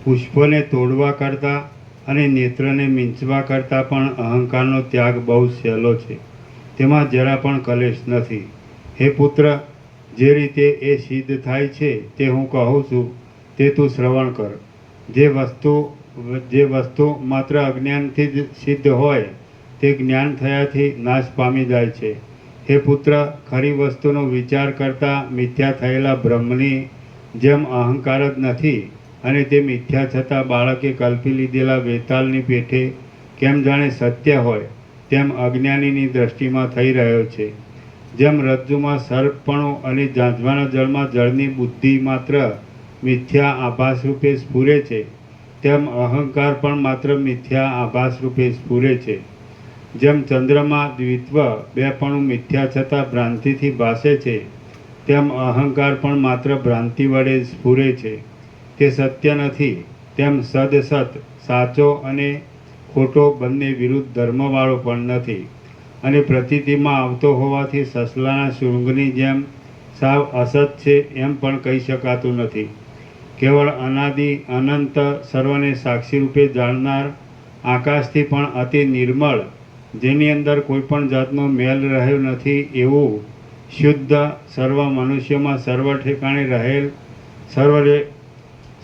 પુષ્પને તોડવા કરતાં અને નેત્રને મીંચવા કરતાં પણ અહંકારનો ત્યાગ બહુ સહેલો છે. તેમાં જરા પણ કલેશ નથી. હે પુત્ર, જે રીતે એ સિદ્ધ થાય છે તે હું કહું છું તે તું શ્રવણ કર. જે વસ્તુ માત્ર અજ્ઞાનથી જ સિદ્ધ હોય તે જ્ઞાન થયાથી નાશ પામી જાય છે. હે પુત્ર, ખરી વસ્તુનો વિચાર કરતાં મિથ્યા થયેલા બ્રહ્મની જેમ અહંકાર જ નથી, અને તે મિથ્યા છતાં બાળકે કલ્પી લીધેલા વેતાલની પેઠે કેમ જાણે સત્ય હોય તેમ અજ્ઞાનીની દ્રષ્ટિમાં થઈ રહ્યો છે. જેમ રજ્જુમાં સર્પપણું અને ઝાંઝવાના જળમાં જળની બુદ્ધિ માત્ર મિથ્યા આભાસ રૂપે સ્ફુરે છે, તેમ અહંકાર પણ માત્ર મિથ્યા આભાસ રૂપે સ્ફુરે છે. જેમ ચંદ્રમાં દ્વિત્વ બેપણું મિથ્યા છતાં ભ્રાંતિથી ભાસે છે, તેમ અહંકાર પણ માત્ર ભ્રાંતિ વડે સ્ફુરે છે. તે સત્ય નથી. તેમ સદસત, સાચો અને ખોટો બંને વિરુદ્ધ ધર્મવાળો પણ નથી, અને પ્રતીતિમાં આવતો હોવાથી સસલાના શૃંગની જેમ સાવ અસત છે એમ પણ કહી શકાતું નથી. કેવળ અનાદિ અનંત સર્વને સાક્ષી રૂપે જાણનાર, આકાશથી પણ અતિ નિર્મળ, જેની અંદર કોઈ પણ જાતનો મેલ રહ્યો નથી એવું શુદ્ધ, સર્વ મનુષ્યોમાં સર્વ ઠેકાણે રહેલ,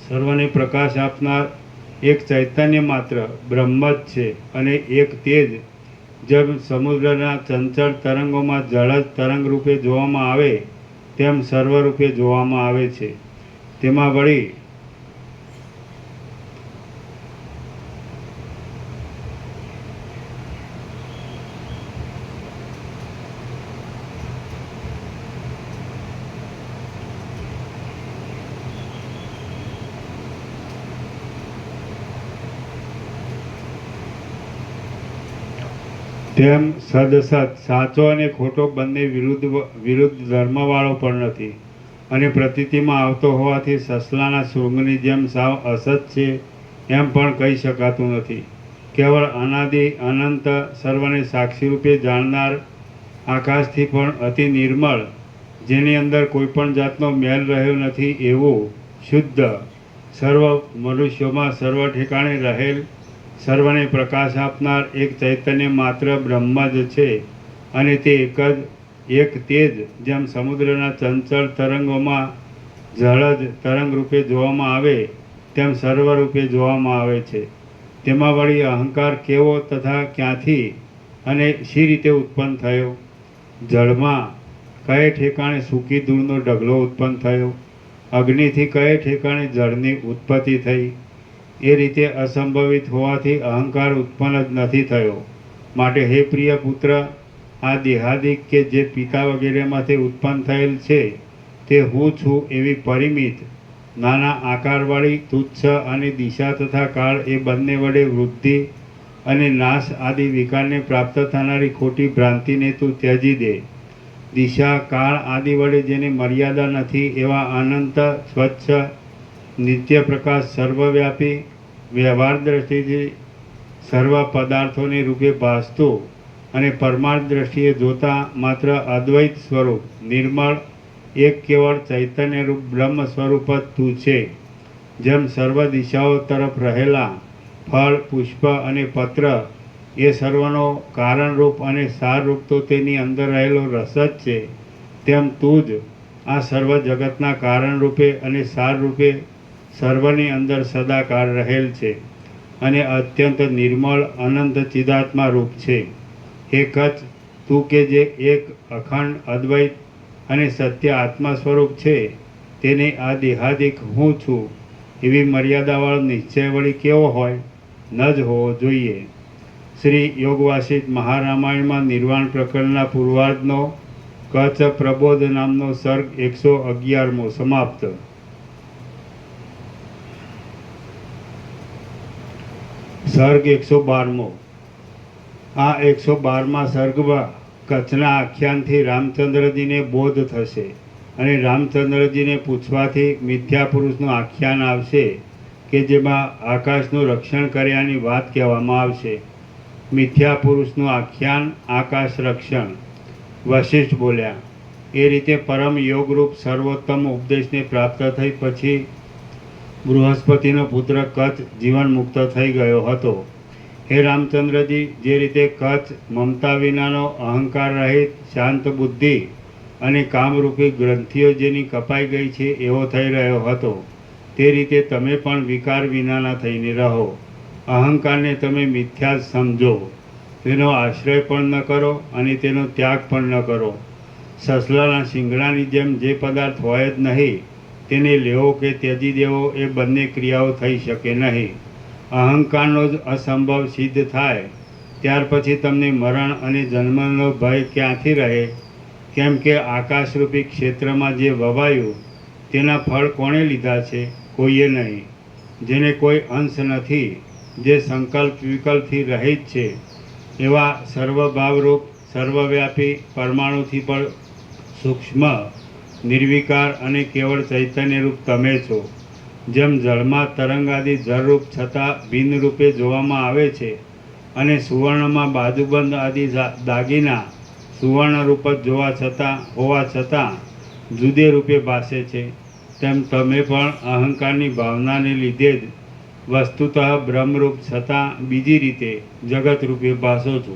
સર્વને પ્રકાશ આપનાર એક ચૈતન્ય માત્ર બ્રહ્મ જ છે. અને એક તેજ જેમ સમુદ્રના ચંચળ તરંગોમાં જળ જ તરંગ રૂપે જોવામાં આવે તેમ સર્વરૂપે જોવામાં આવે છે. તેમાં વળી તેમ સદસત, સાચો અને ખોટો બંને વિરુદ્ધ ધર્મવાળો પણ નથી, અને પ્રતીતિમાં આવતો હોવાથી સસલાના શૃંગની જેમ સાવ અસત છે એમ પણ કહી શકાતું નથી. કેવળ અનાદિ અનંત, સર્વને સાક્ષી રૂપે જાણનાર, આકાશથી પણ અતિ નિર્મળ, જેની અંદર કોઈ પણ જાતનો મેલ રહ્યો નથી એવું શુદ્ધ, સર્વ મનુષ્યોમાં સર્વ ઠેકાણે રહેલ, સર્વને પ્રકાશ આપનાર એક ચૈતન્ય માત્ર બ્રહ્મ જ છે. અને તે એક તેજ જેમ સમુદ્રના ચંચળ તરંગોમાં જળ જ તરંગ રૂપે જોવામાં આવે તેમ સર્વરૂપે જોવામાં આવે છે. તેમાં વળી અહંકાર કેવો તથા ક્યાંથી અને શી રીતે ઉત્પન્ન થયો? જળમાં કયે ઠેકાણે સૂકી ધૂળનો ઢગલો ઉત્પન્ન થયો? અગ્નિથી કયે ઠેકાણે જળની ઉત્પત્તિ થઈ? એ રીતે અસંભવિત હોવાથી અહંકાર ઉત્પન્ન જ નથી થયો. માટે હે પ્રિય પુત્ર, આ દેહાદિક કે જે પિતા વગેરેમાંથી ઉત્પન્ન થયેલ છે તે હું છું એવી પરિમિત નાના આકારવાળી તુચ્છ અને દિશા તથા કાળ એ બંને વડે વૃદ્ધિ અને નાશ આદિ વિકારને પ્રાપ્ત થનારી ખોટી ભ્રાંતિને તું ત્યજી દે. દિશા કાળ આદિ વડે જેને મર્યાદા નથી એવા અનંત સ્વચ્છ નિત્ય પ્રકાશ સર્વવ્યાપી વ્યવહાર દ્રષ્ટિથી સર્વ પદાર્થોને રૂપે ભાસતું અને પરમાર્થ દ્રષ્ટિએ જોતા માત્ર અદ્વૈત સ્વરૂપ નિર્મળ એક કેવળ ચૈતન્યરૂપ બ્રહ્મ સ્વરૂપ જ તું છે. જેમ સર્વ દિશાઓ તરફ રહેલા ફળ પુષ્પ અને પત્ર એ સર્વનો કારણરૂપ અને સારરૂપ તો તેની અંદર રહેલો રસ જ છે, તેમ તું જ આ સર્વ જગતના કારણરૂપે અને સારરૂપે સર્વની અંદર સદાકાળ રહેલ છે અને અત્યંત નિર્મળ અનંત ચિદાત્મા રૂપ છે. એક જ તું કે જે એક અખંડ અદ્વૈત અને સત્ય આત્મા સ્વરૂપ છે તેને આ દેહાદિક હું છું એવી મર્યાદાવાળો નિશ્ચય વળી કેવો હોય? ન જ હોવો જોઈએ. શ્રી યોગવાસિત મહારામાયણમાં નિર્વાણ પ્રકરણના પૂર્વાર્ધનો કચ્છ પ્રબોધ નામનો સર્ગ 111મો સમાપ્ત. સર્ગ 112મો. આ 112મા સર્ગમાં કચ્છના આખ્યાનથી રામચંદ્રજીને બોધ થશે અને રામચંદ્રજીને પૂછવાથી મિથ્યા પુરુષનું આખ્યાન આવશે કે જેમાં આકાશનું રક્ષણ કર્યાની વાત કહેવામાં આવશે. મિથ્યા પુરુષનું આખ્યાન આકાશ રક્ષણ. વશિષ્ઠ બોલ્યા, એ રીતે પરમ યોગરૂપ સર્વોત્તમ ઉપદેશને પ્રાપ્ત થઈ પછી બૃહસ્પતિનો પુત્ર કચ્છ જીવન મુક્ત થઈ ગયો હતો. હે રામચંદ્રજી, જે રીતે કચ્છ મમતા વિનાનો અહંકાર રહિત શાંત બુદ્ધિ અને કામરૂપી ગ્રંથિઓ જેની કપાઈ ગઈ છે એવો થઈ રહ્યો હતો, તે રીતે તમે પણ વિકાર વિનાના થઈને રહો. અહંકારને તમે મિથ્યા જ સમજો, તેનો આશ્રય પણ ન કરો અને તેનો ત્યાગ પણ ન કરો. સસલાના શિંગડાની જેમ જે પદાર્થ હોય જ નહીં તેને લેવો કે ત્યજી દેવો એ બંને ક્રિયાઓ થઈ શકે નહીં. અહંકારનો જ અસંભવ સિદ્ધ થાય ત્યાર પછી તમને મરણ અને જન્મનો ભય ક્યાંથી રહે? કેમ કે આકાશરૂપી ક્ષેત્રમાં જે વવાયું તેના ફળ કોણે લીધા છે? કોઈએ નહીં. જેને કોઈ અંશ નથી, જે સંકલ્પ વિકલ્પથી રહિત છે એવા સર્વભાવરૂપ સર્વવ્યાપી પરમાણુથી પણ સૂક્ષ્મ નિર્વિકાર અને કેવળ ચૈતન્યરૂપ તમે છો. જેમ જળમાં તરંગાદી જળરૂપ છતાં ભિન્ન રૂપે જોવામાં આવે છે અને સુવર્ણમાં બાજુબંધ આદિ દાગીના સુવર્ણરૂપ જ હોવા છતાં જુદે રૂપે ભાસે છે, તેમ તમે પણ અહંકારની ભાવનાને લીધે જ વસ્તુતઃ બ્રહ્મરૂપ છતાં બીજી રીતે જગતરૂપે ભાસો છો.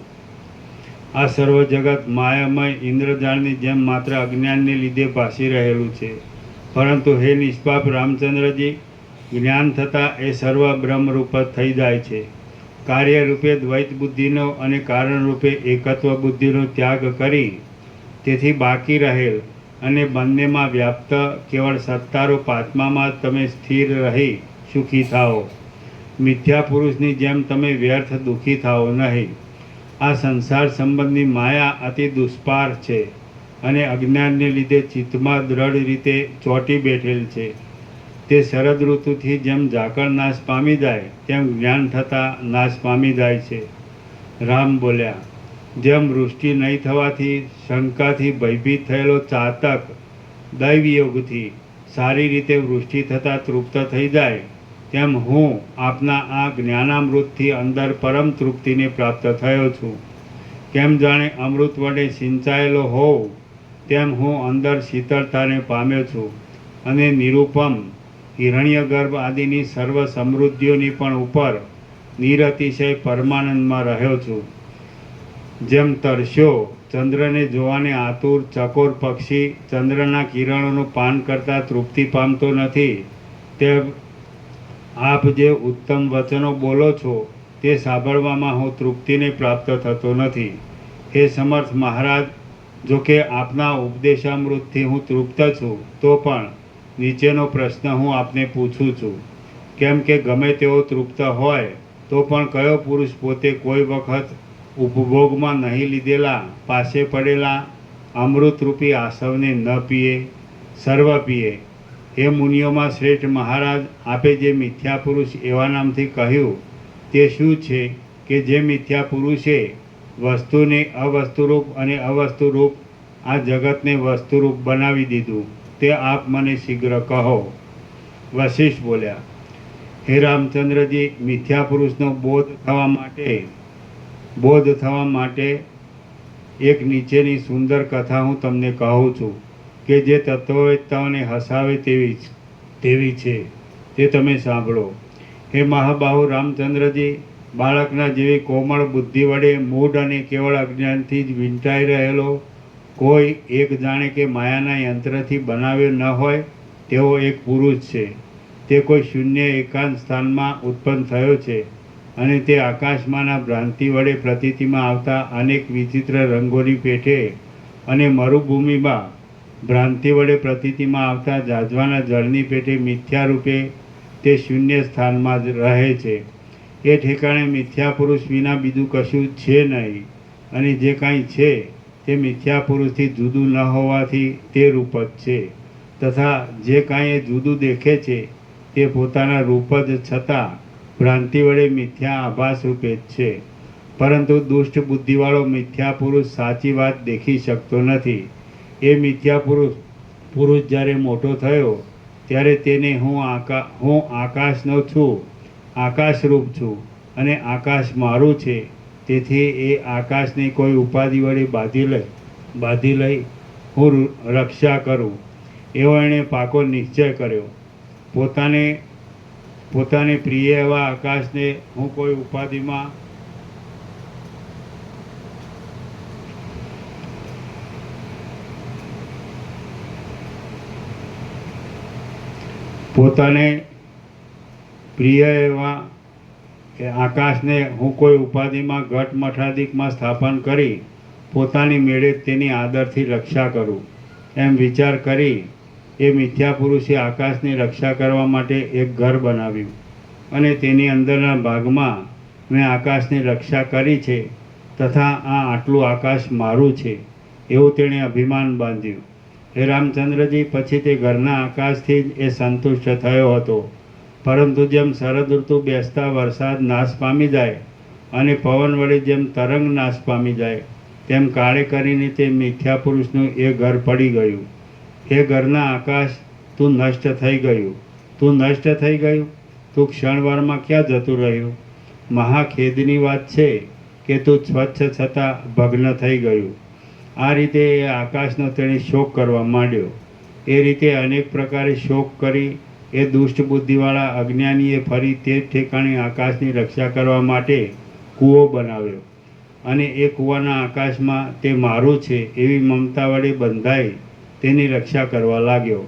આ સર્વ જગત માયામય ઇન્દ્રજાળની જેમ માત્ર અજ્ઞાનને લીધે ભાસી રહેલું છે. પરંતુ હે નિષ્પાપ રામચંદ્રજી, જ્ઞાન થતાં એ સર્વ બ્રહ્મરૂપ જ થઈ જાય છે. કાર્યરૂપે દ્વૈત બુદ્ધિનો અને કારણરૂપે એકત્વ બુદ્ધિનો ત્યાગ કરી તેથી બાકી રહેલ અને બંનેમાં વ્યાપ્ત કેવળ સત્તારૂપ આત્મામાં તમે સ્થિર રહી સુખી થાઓ. મિથ્યા પુરુષની જેમ તમે વ્યર્થ દુઃખી થાઓ નહીં. આ સંસાર સંબંધની માયા અતિ દુષ્પાર છે અને અજ્ઞાનને લીધે ચિત્તમાં દ્રઢ રીતે ચોંટી બેઠેલ છે. તે શરદ ઋતુથી જેમ ઝાકળ નાશ પામી જાય તેમ જ્ઞાન થતાં નાશ પામી જાય છે. રામ બોલ્યા, જેમ વૃષ્ટિ નહીં થવાથી શંકાથી ભયભીત થયેલો ચાતક દૈવયોગથી સારી રીતે વૃષ્ટિ થતાં તૃપ્ત થઈ જાય, તેમ હું આપના આ જ્ઞાનામૃતથી અંદર પરમ તૃપ્તિને પ્રાપ્ત થયો છું. કેમ જાણે અમૃત વડે સિંચાયેલો હોઉં તેમ હું અંદર શીતળતાને પામ્યો છું અને નિરૂપમ હિરણ્યગર્ભ આદિની સર્વ સમૃદ્ધિઓની પણ ઉપર નિરતિશય પરમાનંદમાં રહ્યો છું. જેમ તરસ્યો ચંદ્રને જોવાને આતુર ચકોર પક્ષી ચંદ્રના કિરણોનું પાન કરતાં તૃપ્તિ પામતો નથી, તેમ આપ જે ઉત્તમ વચનો બોલો છો તે સાંભળવામાં હું તૃપ્તિને પ્રાપ્ત થતો નથી. હે સમર્થ મહારાજ, જો કે આપના ઉપદેશામૃતથી હું તૃપ્ત છું તો પણ નીચેનો પ્રશ્ન હું આપને પૂછું છું. કેમ કે ગમે તેવો તૃપ્ત હોય તો પણ કયો પુરુષ પોતે કોઈ વખત ઉપભોગમાં નહીં લીધેલા પાસે પડેલા અમૃતરૂપી આસવને ન પીએ, સર્વ પીએ. એ મુનિઓમાં શ્રેષ્ઠ મહારાજ, આપે જે મિથ્યા પુરુષ એવા નામથી કહ્યું તે શું છે કે જે મિથ્યા પુરુષે વસ્તુને અવસ્તુરૂપ અને અવસ્તુરૂપ આ જગતને વસ્તુરૂપ બનાવી દીધું, તે આપ મને શીઘ્ર કહો. વશિષ્ઠ બોલ્યા, હે રામચંદ્રજી, મિથ્યા પુરુષનો બોધ થવા માટે એક નીચેની સુંદર કથા હું તમને કહું છું કે જે તત્વવેત્તાઓને હસાવે તેવી છે, તે તમે સાંભળો. હે મહાબાહુ રામચંદ્રજી, બાળકના જેવી કોમળ બુદ્ધિ વડે મૂઢ અને કેવળ અજ્ઞાનથી જ વીંટાઈ રહેલો કોઈ એક જાણે કે માયાના યંત્રથી બનાવ્યો ન હોય તેવો એક પુરુષ છે. તે કોઈ શૂન્ય એકાંત સ્થાનમાં ઉત્પન્ન થયો છે અને તે આકાશમાંના ભ્રાંતિ વડે પ્રતીતિમાં આવતા અનેક વિચિત્ર રંગોની પેઠે અને મરુભૂમિમાં ભ્રાંતિ વડે પ્રતીતિમાં આવતા જાજવાના જળની પેઠે મિથ્યા રૂપે તે શૂન્ય સ્થાનમાં જ રહે છે. એ ઠેકાણે મિથ્યા પુરુષ વિના બીજું કશું છે નહીં, અને જે કાંઈ છે તે મિથ્યા પુરુષથી જુદું ન હોવાથી તે રૂપ જ છે, તથા જે કાંઈ એ જુદું દેખે છે તે પોતાના રૂપ જ છતાં ભ્રાંતિ વડે મિથ્યા આભાસ રૂપે જ છે. પરંતુ દુષ્ટ બુદ્ધિવાળો મિથ્યા પુરુષ સાચી વાત દેખી શકતો નથી. એ મિથ્યા પુરુષ જ્યારે મોટો થયો ત્યારે તેને હું આકાશનો છું, આકાશરૂપ છું, અને આકાશ મારું છે, તેથી એ આકાશની કોઈ ઉપાધિ વડે બાંધી લઈ હું રક્ષા કરું, એવો એણે પાકો નિશ્ચય કર્યો. પોતાને પ્રિય એવા આકાશને હું કોઈ ઉપાધિમાં ઘટ મઠાદિકમાં સ્થાપન કરી પોતાની મેળે તેની આદરથી રક્ષા કરું, એમ વિચાર કરી એ મિથ્યા પુરુષે આકાશની રક્ષા કરવા માટે એક ઘર બનાવ્યું, અને તેની અંદરના ભાગમાં મેં આકાશની રક્ષા કરી છે, તથા આટલું આકાશ મારું છે એવું તેણે અભિમાન બાંધ્યું. હે રામચંદ્રજી, પછી તે ઘરના આકાશથી જ એ સંતુષ્ટ થયો હતો. પરંતુ જેમ શરદ ઋતુ બેસતા વરસાદ નાશ પામી જાય અને પવન વડે જેમ તરંગ નાશ પામી જાય, તેમ કાળે કરીને તે મિથ્યા પુરુષનું એ ઘર પડી ગયું. એ ઘરના આકાશ, તું નષ્ટ થઈ ગયું, તું ક્ષણવારમાં ક્યાં જતું રહ્યું? મહાખેદની વાત છે કે તું સ્વચ્છ છતાં ભગ્ન થઈ ગયું. આ રીતે એ આકાશનો તેણે શોક કરવા માંડ્યો. એ રીતે અનેક પ્રકારે શોક કરી એ દુષ્ટ બુદ્ધિવાળા અજ્ઞાનીએ ફરી તે જ ઠેકાણે આકાશની રક્ષા કરવા માટે કૂવો બનાવ્યો, અને એ કૂવાના આકાશમાં તે મારું છે એવી મમતા વડે બંધાઈ તેની રક્ષા કરવા લાગ્યો.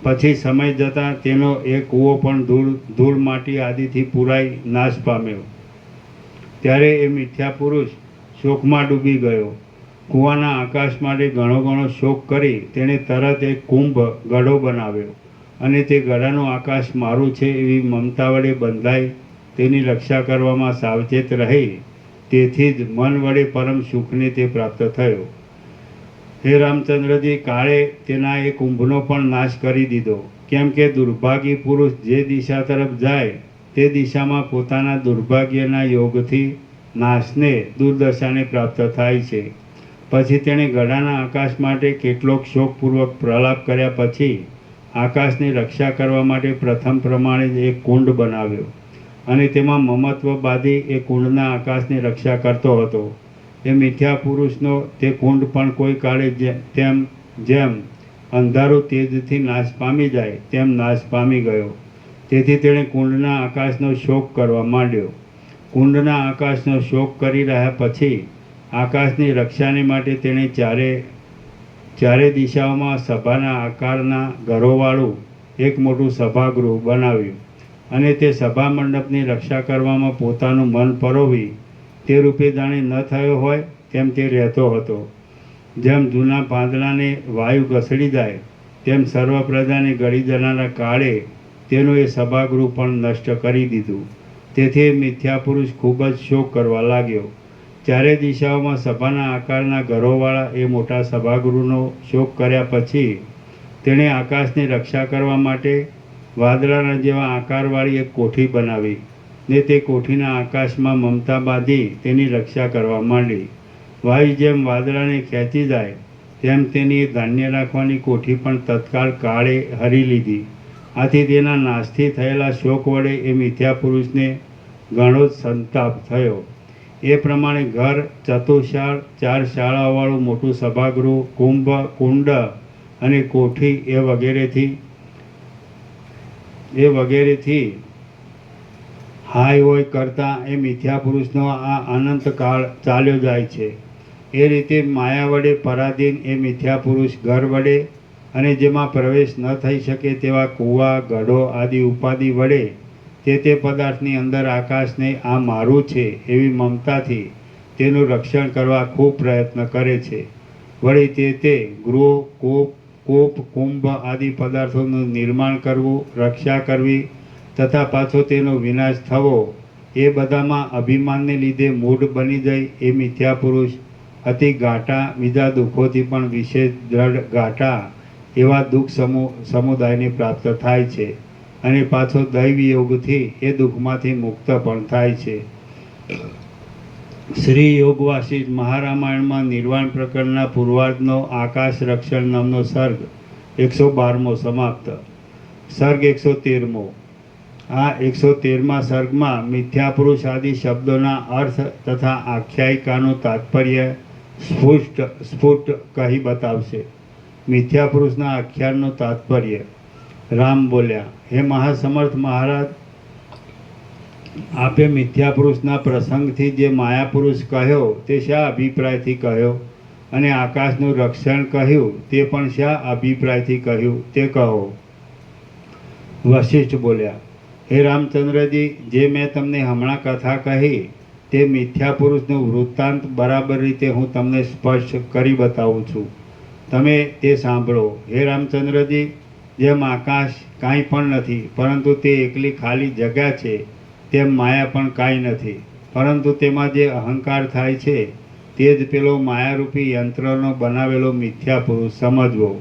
પછી સમય જતાં તેનો એ કૂવો પણ ધૂળ માટી આદિથી પુરાઈ નાશ પામ્યો. ત્યારે એ મિથ્યા પુરુષ શોકમાં ડૂબી ગયો. કૂવાના આકાશ માટે ઘણો શોક કરી તેણે તરત એક કુંભ ગઢો બનાવ્યો, અને તે ગઢાનું આકાશ મારું છે એવી મમતા વડે બંધાઈ તેની રક્ષા કરવામાં સાવચેત રહી, તેથી જ મન વડે પરમ સુખને તે પ્રાપ્ત થયો. હે રામચંદ્રજી, કાળે તેના એ કુંભનો પણ નાશ કરી દીધો, કેમ કે દુર્ભાગી પુરુષ જે દિશા તરફ જાય તે દિશામાં પોતાના દુર્ભાગ્યના યોગથી નાશને દુર્દશાને પ્રાપ્ત થાય છે. પછી તેણે ગઢાના આકાશ માટે કેટલોક શોકપૂર્વક પ્રલાપ કર્યા પછી આકાશની રક્ષા કરવા માટે પ્રથમ પ્રમાણે જ એક કુંડ બનાવ્યો, અને તેમાં મમત્વ બાંધી એ કુંડના આકાશની રક્ષા કરતો હતો. એ મિથ્યા પુરુષનો તે કુંડ પણ કોઈ કાળે જેમ અંધારું તેજથી નાશ પામી જાય તેમ નાશ પામી ગયો. તેથી તેણે કુંડના આકાશનો શોક કરવા માંડ્યો. કુંડના આકાશનો શોક કરી રહ્યા પછી આકાશની રક્ષાને માટે તેણે ચારે દિશાઓમાં સભાના આકારના ઘરોવાળું એક મોટું સભાગૃહ બનાવ્યું, અને તે સભા મંડપની રક્ષા કરવામાં પોતાનું મન પરોવી તે રૂપે જાણે ન થયો હોય તેમ તે રહેતો હતો. જેમ જૂના પાંદડાને વાયુ ઘસડી જાય તેમ સર્વ પ્રજાને ગળી જનારા કાળે તેનું એ સભાગૃહ પણ નષ્ટ કરી દીધું. તેથી મિથ્યા પુરુષ ખૂબ જ શોક કરવા લાગ્યો. ચારે દિશાઓમાં સભાના આકારના ઘરોવાળા એ મોટા સભાગૃહનો શોક કર્યા પછી તેણે આકાશની રક્ષા કરવા માટે વાદળાના જેવા આકારવાળી એક કોઠી બનાવી ને તે કોઠીના આકાશમાં મમતા બાંધી તેની રક્ષા કરવા માંડી. વાયુ જેમ વાદળાને ખેંચી જાય તેમ તેની ધાન્ય રાખવાની કોઠી પણ તત્કાળ કાળે હરી લીધી. આથી તેના નાશથી થયેલા શોક વડે એ મિથ્યા પુરુષને ઘણો જ સંતાપ થયો. એ પ્રમાણે ઘર, ચતુશાળ, 4 શાળાઓવાળું મોટું સભાગૃહ, કુંભ, કુંડ અને કોઠી એ વગેરેથી હાય હોય કરતાં એ મિથ્યા પુરુષનો આ અનંત કાળ ચાલ્યો જાય છે. એ રીતે માયા વડે પરાધીન એ મિથ્યા પુરુષ ઘર વડે અને જેમાં પ્રવેશ ન થઈ શકે તેવા કૂવા, ગઢો આદિ ઉપાધિ વડે તે પદાર્થની અંદર આકાશને આ મારું છે એવી મમતાથી તેનું રક્ષણ કરવા ખૂબ પ્રયત્ન કરે છે. વળી તે ગૃહ, કૂપ, કુંભ આદિ પદાર્થોનું નિર્માણ કરવું, રક્ષા કરવી તથા પાછો તેનો વિનાશ થવો એ બધામાં અભિમાનને લીધે મૂઢ બની જાય એ મિથ્યા પુરુષ અતિ ઘાટા, બીજા દુઃખોથી પણ વિશેષ દ્રઢ ઘાટા એવા દુઃખ સમુદાયને પ્રાપ્ત થાય છે અને પાછો દૈવી યોગથી એ દુઃખમાંથી મુક્ત પણ થાય છે. શ્રી યોગ વાસિષ્ઠ મહારામાયણમાં નિર્વાણ પ્રકરણના પૂર્વાર્ધનો આકાશ રક્ષણ નામનો સર્ગ 112મો સમાપ્ત. સર્ગ 113મો. આ 113મા સર્ગમાં મિથ્યા પુરુષ આદિ શબ્દોના અર્થ તથા આખ્યાયિકાનું તાત્પર્ય સ્ફુટ કહી બતાવશે. મિથ્યા પુરુષના આખ્યાનનું તાત્પર્ય. રામ બોલ્યા, હે મહાસમર્થ મહારાજ, આપે મિથ્યા પુરુષના પ્રસંગથી જે માયા પુરુષ કહ્યો તે શા અભિપ્રાયથી કહ્યો અને આકાશનું રક્ષણ કહ્યું તે પણ શા અભિપ્રાયથી કહ્યું તે કહો. વશિષ્ઠ બોલ્યા, હે રામચંદ્રજી, જે મેં તમને હમણાં કથા કહી તે મિથ્યા પુરુષનું વૃત્તાંત બરાબર રીતે હું તમને સ્પષ્ટ કરી બતાવું છું. તમે તે સાંભળો. હે રામચંદ્રજી, જેમ આકાશ કાંઈ પણ નથી પરંતુ તે એકલી ખાલી જગ્યા છે, તેમ માયા પણ કાંઈ નથી પરંતુ તેમાં જે અહંકાર થાય છે તે જ પેલો માયારૂપી યંત્રનો બનાવેલો મિથ્યા પુરુષ સમજવો.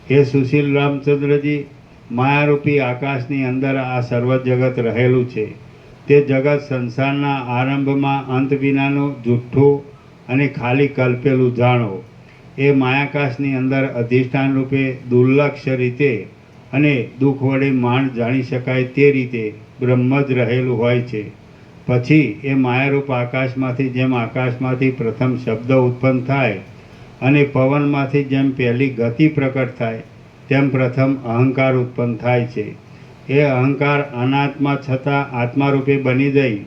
હે સુશીલ રામચંદ્રજી, માયારૂપી આકાશની અંદર આ સર્વ જગત રહેલું છે. તે જગત સંસારના આરંભમાં અંત વિનાનું જુઠ્ઠું અને ખાલી કલ્પેલું જાણો. એ માયાકાશની અંદર અધિષ્ઠાન રૂપે દુર્લક્ષ રીતે અને દુઃખ વડે માંડ જાણી શકાય તે રીતે બ્રહ્મ જ રહેલું હોય છે. પછી એ માયારૂપ આકાશમાંથી જેમ આકાશમાંથી પ્રથમ શબ્દ ઉત્પન્ન થાય અને પવનમાંથી જેમ પહેલી ગતિ પ્રકટ થાય તેમ પ્રથમ અહંકાર ઉત્પન્ન થાય છે. એ અહંકાર અનાત્મા છતાં આત્મારૂપે બની જઈ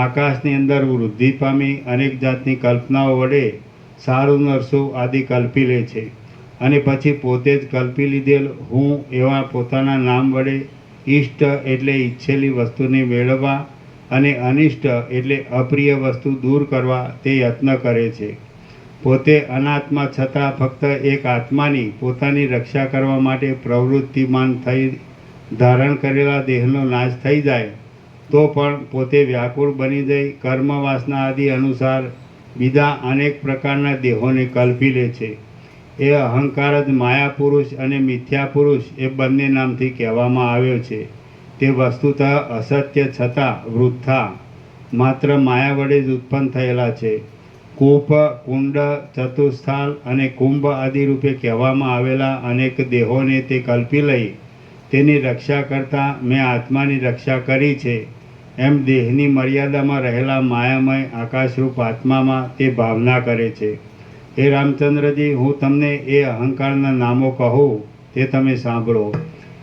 આકાશની અંદર વૃદ્ધિ પામી અનેક જાતની કલ્પનાઓ વડે સારું નરસું આદિ કલ્પી લે છે અને પછી પોતે જ કલ્પી લીધેલ હું એવા પોતાના નામ વડે ઈષ્ટ એટલે ઈચ્છેલી વસ્તુને મેળવવા અને અનિષ્ટ એટલે અપ્રિય વસ્તુ દૂર કરવા તે યત્ન કરે છે. પોતે અનાત્મા છતાં ફક્ત એક આત્માની પોતાની રક્ષા કરવા માટે પ્રવૃત્તિમાન થઈ ધારણ કરેલા દેહનો નાશ થઈ જાય તો પણ પોતે વ્યાકુળ બની જઈ કર્મ વાસના આદિ અનુસાર બીજા અનેક પ્રકારના દેહોને કલ્પી લે છે. એ અહંકાર જ માયા પુરુષ અને મિથ્યા પુરુષ એ બંને નામથી કહેવામાં આવ્યો છે. તે વસ્તુતઃ અસત્ય છતાં વૃથા માત્ર માયા વડે જ ઉત્પન્ન થયેલા છે. કૂપ, કુંડ, ચતુસ્થાલ અને કુંભ આદિ રૂપે કહેવામાં આવેલા અનેક દેહોને તે કલ્પી લઈ તેની રક્ષા કરતાં મેં આત્માની રક્ષા કરી છે એમ દેહની મર્યાદામાં રહેલા માયામય આકાશરૂપ આત્મામાં તે ભાવના કરે છે. હે રામચંદ્રજી, હું તમને એ અહંકારના નામો કહું તે તમે સાંભળો.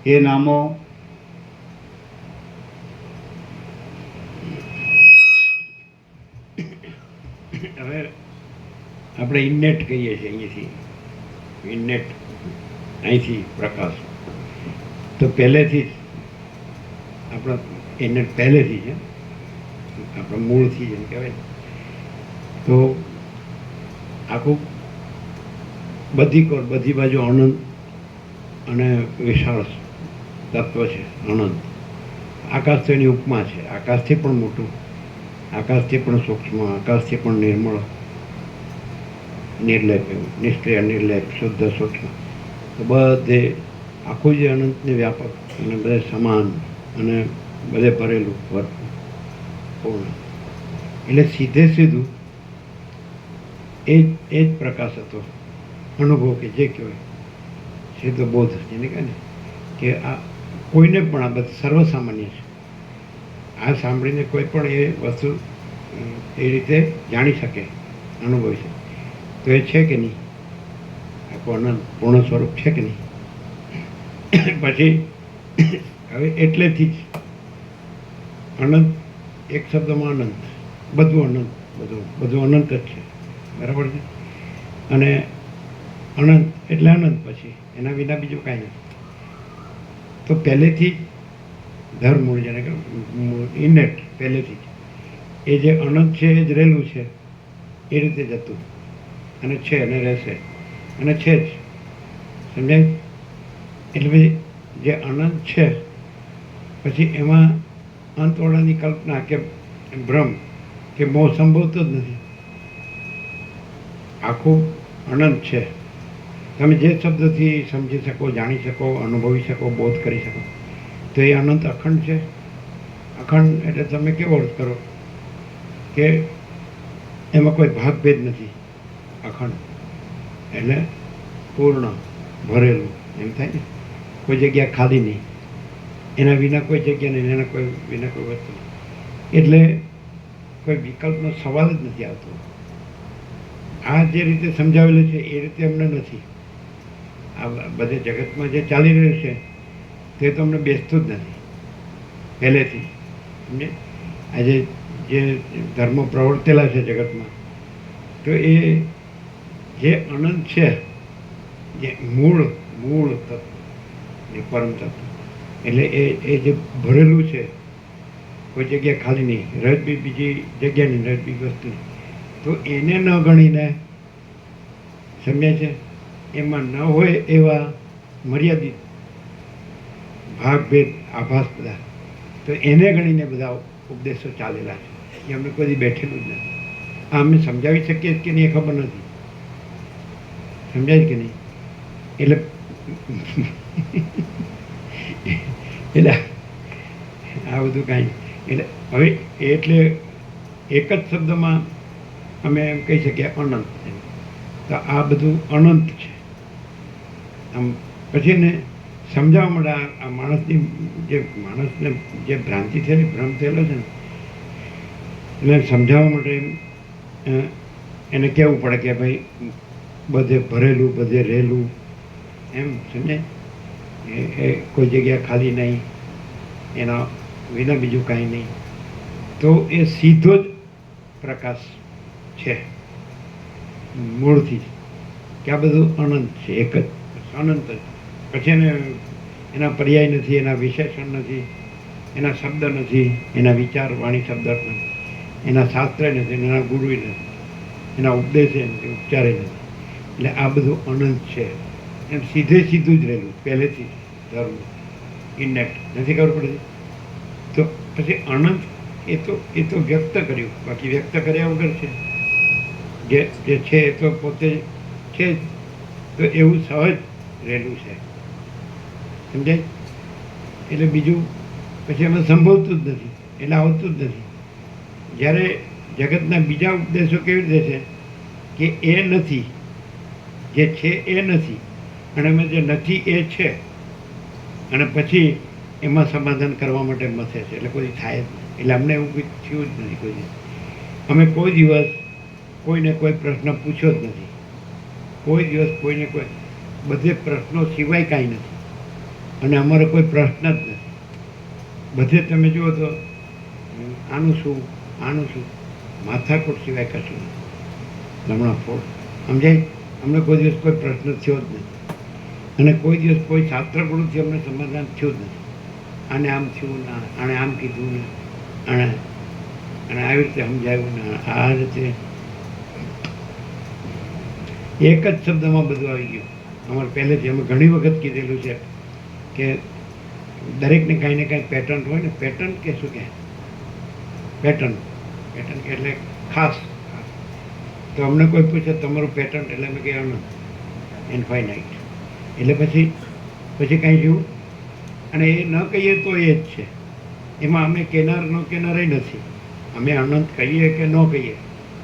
એ નામો હવે આપણે ઇન્નેટ કહીએ છીએ અહીંથી, ઇન્નેટ અહીંથી પ્રકાશ તો પહેલેથી જ આપણા ઇન્નેટ પહેલેથી છે, આપણા મૂળથી જેમ કહેવાય. તો આખું બધી બાજુ અનંત અને વિશાળ તત્વ છે. અનંત આકાશ તો એની ઉપમા છે, આકાશથી પણ મોટું. આકાશથી પણ સૂક્ષ્મ, આકાશથી પણ નિર્મળ, નિર્લેપ, એવું નિષ્ક્રિય, નિર્લેપ, શુદ્ધ, સૂક્ષ્મ. તો બધે આખું જે અનંતને વ્યાપક અને બધે સમાન અને બધે ભરેલું, ભરપૂર, પૂર્ણ. એટલે સીધે સીધું એ જ પ્રકાશ હતો, અનુભવ કે જે કહેવાય સીધો બોધ, જેને કહે ને કે આ કોઈને પણ આ બધું સર્વસામાન્ય છે. આ સાંભળીને કોઈ પણ એ વસ્તુ એ રીતે જાણી શકે, અનુભવી શકે. તો એ છે કે નહીં, આખું અનંત પૂર્ણ સ્વરૂપ છે કે નહીં? પછી હવે એટલેથી જ અનંત, એક શબ્દમાં અનંત, બધું અનંત, બધું અનંત જ છે, બરાબર છે. અને અનંત એટલે અનંત, પછી એના વિના બીજું કાંઈ નથી. તો પહેલેથી જ ધર્મ, જેને કે ઇનેટ, પહેલેથી જ એ જે અનંત છે એ જ રહેલું છે, એ રીતે જ હતું અને છે અને રહેશે અને છે જ. સમજાય? એટલે પછી જે અનંત છે પછી એમાં અંતવાળાની કલ્પના કે ભ્રમ કે મોહ સંભવતો જ નથી. આખું અનંત છે. તમે જે શબ્દથી સમજી શકો, જાણી શકો, અનુભવી શકો, બોધ કરી શકો, તો એ અનંત અખંડ છે. અખંડ એટલે તમે કેવો અર્થ કરો કે એમાં કોઈ ભાગભેદ નથી. અખંડ એટલે પૂર્ણ, ભરેલું, એમ થાય ને. કોઈ જગ્યા ખાલી નહીં, એના વિના કોઈ જગ્યા નહીં, એના કોઈ વિના કોઈ વસ્તુ નહીં. એટલે કોઈ વિકલ્પનો સવાલ જ નથી આવતો. આ જે રીતે સમજાવેલું છે એ રીતે અમને નથી. આ બધે જગતમાં જે ચાલી રહ્યું છે તે તો અમને બેસતું જ નથી પહેલેથી. સમજે? આજે જે ધર્મો પ્રવર્તેલા છે જગતમાં, તો એ જે અનંત છે, જે મૂળ તત્વ, જે પરમ તત્વ, એટલે એ જે ભરેલું છે, કોઈ જગ્યા ખાલી નહીં, રજ બી બીજી જગ્યા નહીં, રજ બી વસ્તુ નહીં. તો એને ન ગણીને, સમજ્યા છે, એમાં ન હોય એવા મર્યાદિત ભાગભેદ, આભાસ બધા, તો એને ગણીને બધા ઉપદેશો ચાલેલા છે. એ અમને કોઈ બેઠેલું જ નથી. આ અમે સમજાવી શકીએ કે નહીં એ ખબર નથી. સમજાય કે નહીં? એટલે એટલે આ બધું કાંઈ, એટલે હવે એટલે એક જ શબ્દમાં અમે એમ કહી શકીએ અનંત. તો આ બધું અનંત છે. આમ પછી ને સમજાવવા માટે આ માણસને જે ભ્રાંતિ થયેલી, ભ્રમ થયેલો છે ને, એને સમજાવવા માટે એને કહેવું પડે કે ભાઈ બધે ભરેલું, બધે રહેલું, એમ સમજાય? એ કોઈ જગ્યા ખાલી નહીં, એના વિના બીજું કાંઈ નહીં. તો એ સીધો જ પ્રકાશ છે મૂળથી જ, કે આ બધું અનંત છે, એક જ અનંત જ. પછી એના પર્યાય નથી, એના વિશેષણ નથી, એના શબ્દ નથી, એના વિચાર, વાણી, શબ્દ નથી, એના શાસ્ત્ર નથી, એના ગુરુ નથી, એના ઉપદેશે નથી, ઉપચારે નથી. એટલે આ બધું અનંત છે. એમ સીધું જ રહેલું પહેલેથી ધર્મ ઇનેક્ટ, નથી ખબર પડતી. તો પછી અનંત એ તો વ્યક્ત કર્યું, બાકી વ્યક્ત કર્યા વગર છે. જે છે એ તો પોતે છે જ. તો એવું સહજ રહેલું છે. સમજાય? એટલે બીજું પછી એમાં સંભવતું જ નથી, એટલે આવતું જ નથી. જ્યારે જગતના બીજા ઉપદેશો કેવી રીતે છે કે એ નથી, જે છે એ નથી, અને એમાં જે નથી એ છે, અને પછી એમાં સમાધાન કરવા માટે મથે છે. એટલે કોઈ થાય જ નહીં. એટલે અમને એવું કંઈ થયું જ નથી કોઈ. અમે કોઈ દિવસ કોઈને કોઈ પ્રશ્ન પૂછ્યો જ નથી. કોઈ દિવસ કોઈને કોઈ, બધે પ્રશ્નો સિવાય કાંઈ નથી. અને અમારો કોઈ પ્રશ્ન જ નથી. બધે તમે જુઓ તો આનું શું, માથાકૂટ સિવાય કશું નથી. લમણા ફોડ, સમજાય? અમને કોઈ દિવસ કોઈ પ્રશ્ન થયો જ નથી. અને કોઈ દિવસ કોઈ શાસ્ત્રગુરુથી અમને સમાધાન થયું જ નથી. આને આમ થયું ને, આણે આમ કીધું ને, અને આવી રીતે સમજાવ્યું ને, આ રીતે એક જ શબ્દમાં બધું આવી ગયું. અમારે પહેલેથી અમે ઘણી વખત કીધેલું છે કે દરેકને કાંઈ ને કાંઈ પેટર્ન હોય ને, પેટર્ન કે શું કહે, પેટર્ન પેટર્ન એટલે ખાસ. તો અમને કોઈ પૂછે તમારું પેટર્ન એટલે અમે કહીએ અનંત, ઇન્ફાઇનાઇટ. એટલે પછી કાંઈ જેવું, અને એ ન કહીએ તો એ જ છે. એમાં અમે કેનાર ન કેનારે નથી. અમે અનંત કહીએ કે ન કહીએ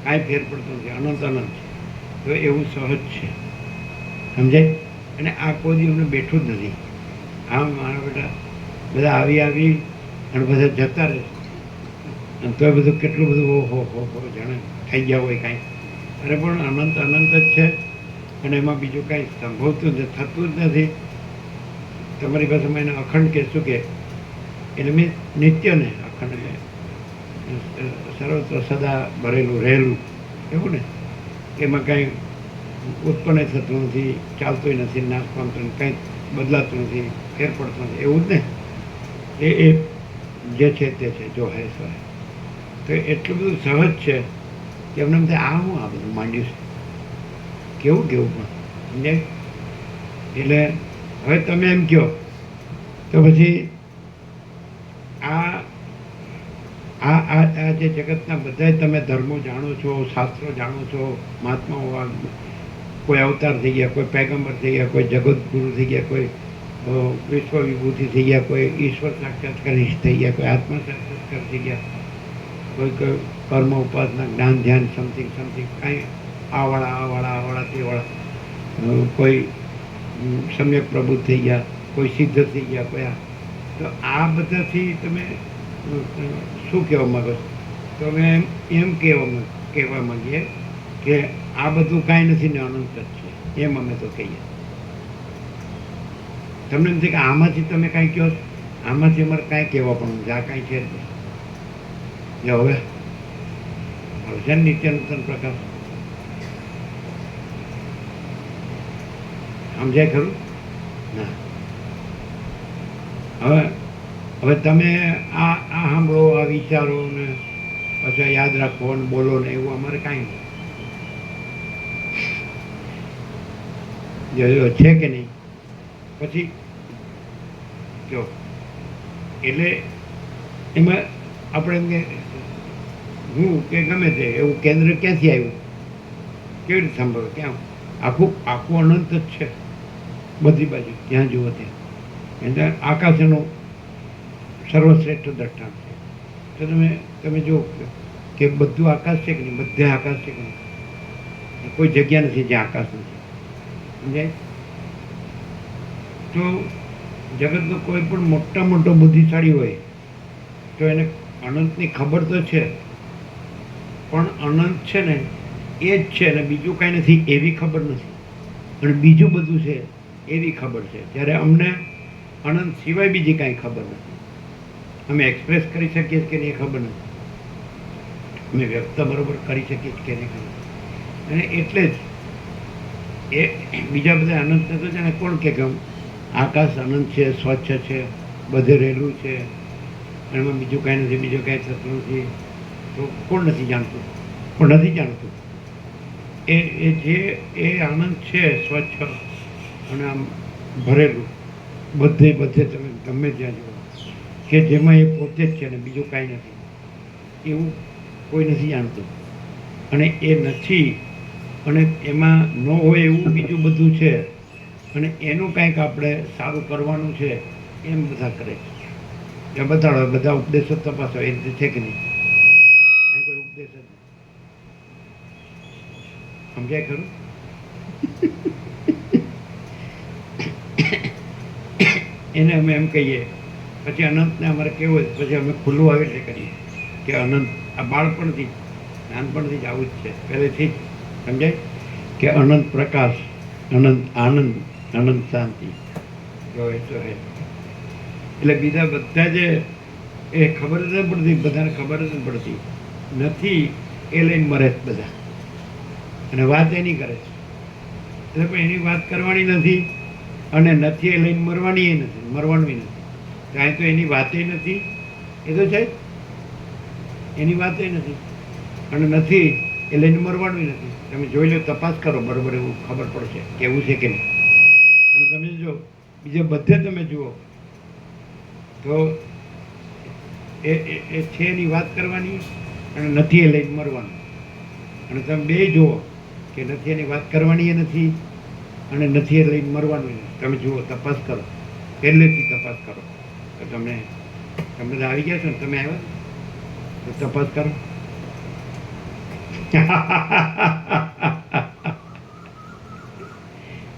કાંઈ ફેર પડતો નથી. અનંત અનંત છે. તો એવું સહજ છે, સમજાય. અને આ કોઈ દી અમને બેઠું જ નથી. આમ મારા બેટા બધા આવી અને બધા જતા રહે, અને તો બધું કેટલું બધું હો જાણે થઈ ગયા હોય કાંઈ. અરે પણ અનંત અનંત જ છે, અને એમાં બીજું કાંઈ સંભવતું જ થતું જ નથી. તમારી ભાષામાં એને અખંડ કહેશું કે એટલે મેં નિત્ય ને અખંડ એટલે સર્વત્ર સદા ભરેલું રહેલું એવું ને. એમાં કાંઈ ઉત્પન્ન થતું નથી, ચાલતું નથી, નાશ પામતું નથી, કંઈ બદલાતું નથી, ફેર પડતું નથી, એવું જ ને. એ જે છે તે છે, જો હે સો હે. તો એટલું બધું સહજ છે કે એમને એમ થાય આ હું આ બધું માંડ્યું છે, કેવું પણ સમજાય. એટલે હવે તમે એમ કહો તો પછી આ જે જગતના બધાય તમે ધર્મો જાણો છો, શાસ્ત્રો જાણો છો, મહાત્માઓ કોઈ અવતાર થઈ ગયા, કોઈ પૈગંબર થઈ ગયા, કોઈ જગતગુરુ થઈ ગયા, કોઈ વિશ્વ વિભૂતિ થઈ ગયા, કોઈ ઈશ્વર સાક્ષાત્કાર થઈ ગયા, કોઈ આત્મા સાક્ષાત્કાર થઈ ગયા, કોઈ કર્મ ઉપાસના જ્ઞાન ધ્યાન સમથિંગ કાંઈ આવાળા કોઈ સમ્યક પ્રબુદ્ધ થઈ ગયા, કોઈ સિદ્ધ થઈ ગયા, કોઈ આ. તો આ બધાથી તમે શું કહેવા માગો છો? તો અમે એમ કહેવા માંગીએ કે આ બધું કાંઈ નથી ને અનંત જ છે, એમ અમે તો કહીએ. તમને એમ થાય કે આમાંથી તમે કાંઈ કહો, આમાંથી અમારે કાંઈ કહેવા પણ નથી, આ કાંઈ છે જ નહીં. હવે છે ને નિત્યાનંદ પ્રકાશ સમજાય ખરું? ના. હવે તમે આ સાંભળો, આ વિચારો ને પછી યાદ રાખો ને બોલો ને એવું અમારે કાંઈ નહીં. છે કે નહીં? પછી જો એટલે એમાં આપણે એમ કે હું કે ગમે તે એવું કેન્દ્ર ક્યાંથી આવ્યું, કેવી રીતે સાંભળો, ક્યાં આખું અનંત જ છે બધી બાજુ, જ્યાં જુઓ ત્યાં. એટલે આકાશ એનું સર્વશ્રેષ્ઠ દ્રષ્ટાંત છે. તો તમે જુઓ કે બધું આકાશ છે કે નહીં, બધે આકાશ છે કે નહીં, કોઈ જગ્યા નથી જ્યાં આકાશ નથી, સમજાય. તો જગતનો કોઈ પણ મોટો બુદ્ધિશાળી હોય તો એને અનંતની ખબર તો છે, પણ અનંત છે ને એ જ છે ને બીજું કાંઈ નથી એવી ખબર નથી, અને બીજું બધું છે એવી ખબર છે. જ્યારે અમને અનંત સિવાય બીજી કાંઈ ખબર નથી. અમે એક્સપ્રેસ કરી શકીએ કે નહીં એ ખબર નથી, અમે વ્યક્ત બરોબર કરી શકીએ કે નહીં ખબર. અને એટલે જ એ બીજા બધા અનંતને તો જાણે કોણ કે આકાશ અનંત છે, સ્વચ્છ છે, બધે રહેલું છે, એમાં બીજું કાંઈ નથી, બીજું કાંઈ થતું નથી. તો કોણ નથી જાણતું? પણ નથી જાણતું. એ જે આનંદ છે સ્વચ્છ અને આમ ભરેલું બધે તમે ગમે ત્યાં જુઓ કે જેમાં એ પોતે જ છે ને બીજું કાંઈ નથી, એવું કોઈ નથી જાણતું. અને એ નથી, અને એમાં ન હોય એવું બીજું બધું છે, અને એનું કાંઈક આપણે સારું કરવાનું છે એમ બધા કરે છે. એ બતાડો, બધા ઉપદેશો તપાસો એ રીતે છે કે નહીં, અહીં કોઈ ઉપદેશ જ નહીં. સમજાય ખરું? એને અમે એમ કહીએ. પછી અનંતને અમારે કેવું હોય, પછી અમે ખુલ્લું આવી રીતે કરીએ કે અનંત આ બાળપણથી નાનપણથી જ આવું જ છે, પહેલેથી જ સમજાય કે અનંત પ્રકાશ, અનંત આનંદ, અનંત શાંતિ, જો એ તો હે. એટલે બીજા બધા જે એ ખબર જ ન પડતી, બધાને ખબર જ ન પડતી નથી, એ લઈને મરે જ બધા, અને વાત એની કરે છે. એટલે પણ એની વાત કરવાની નથી, અને નથી એ લઈને મરવાની એ નથી, મરવાનું નથી. કાંઈ તો એની વાતે નથી, એ તો છે એની વાતે નથી, અને નથી એ લઈને મરવાનું નથી. તમે જોઈ લો, તપાસ કરો, બરોબર એવું ખબર પડશે કે એવું છે કે નહીં. અને તમે જો બીજે બધે તમે જુઓ તો એ છે એની વાત કરવાની, અને નથી એ લઈને મરવાનું. અને તમે બે જુઓ કે નથી એની વાત કરવાની એ નથી અને નથી એ લઈને મરવાનું નથી. તમે જુઓ, તપાસ કરો, પહેલેથી તપાસ કરો. તો તમે બધા આવી ગયા છો ને, તમે આવ્યા તો તપાસ કરો.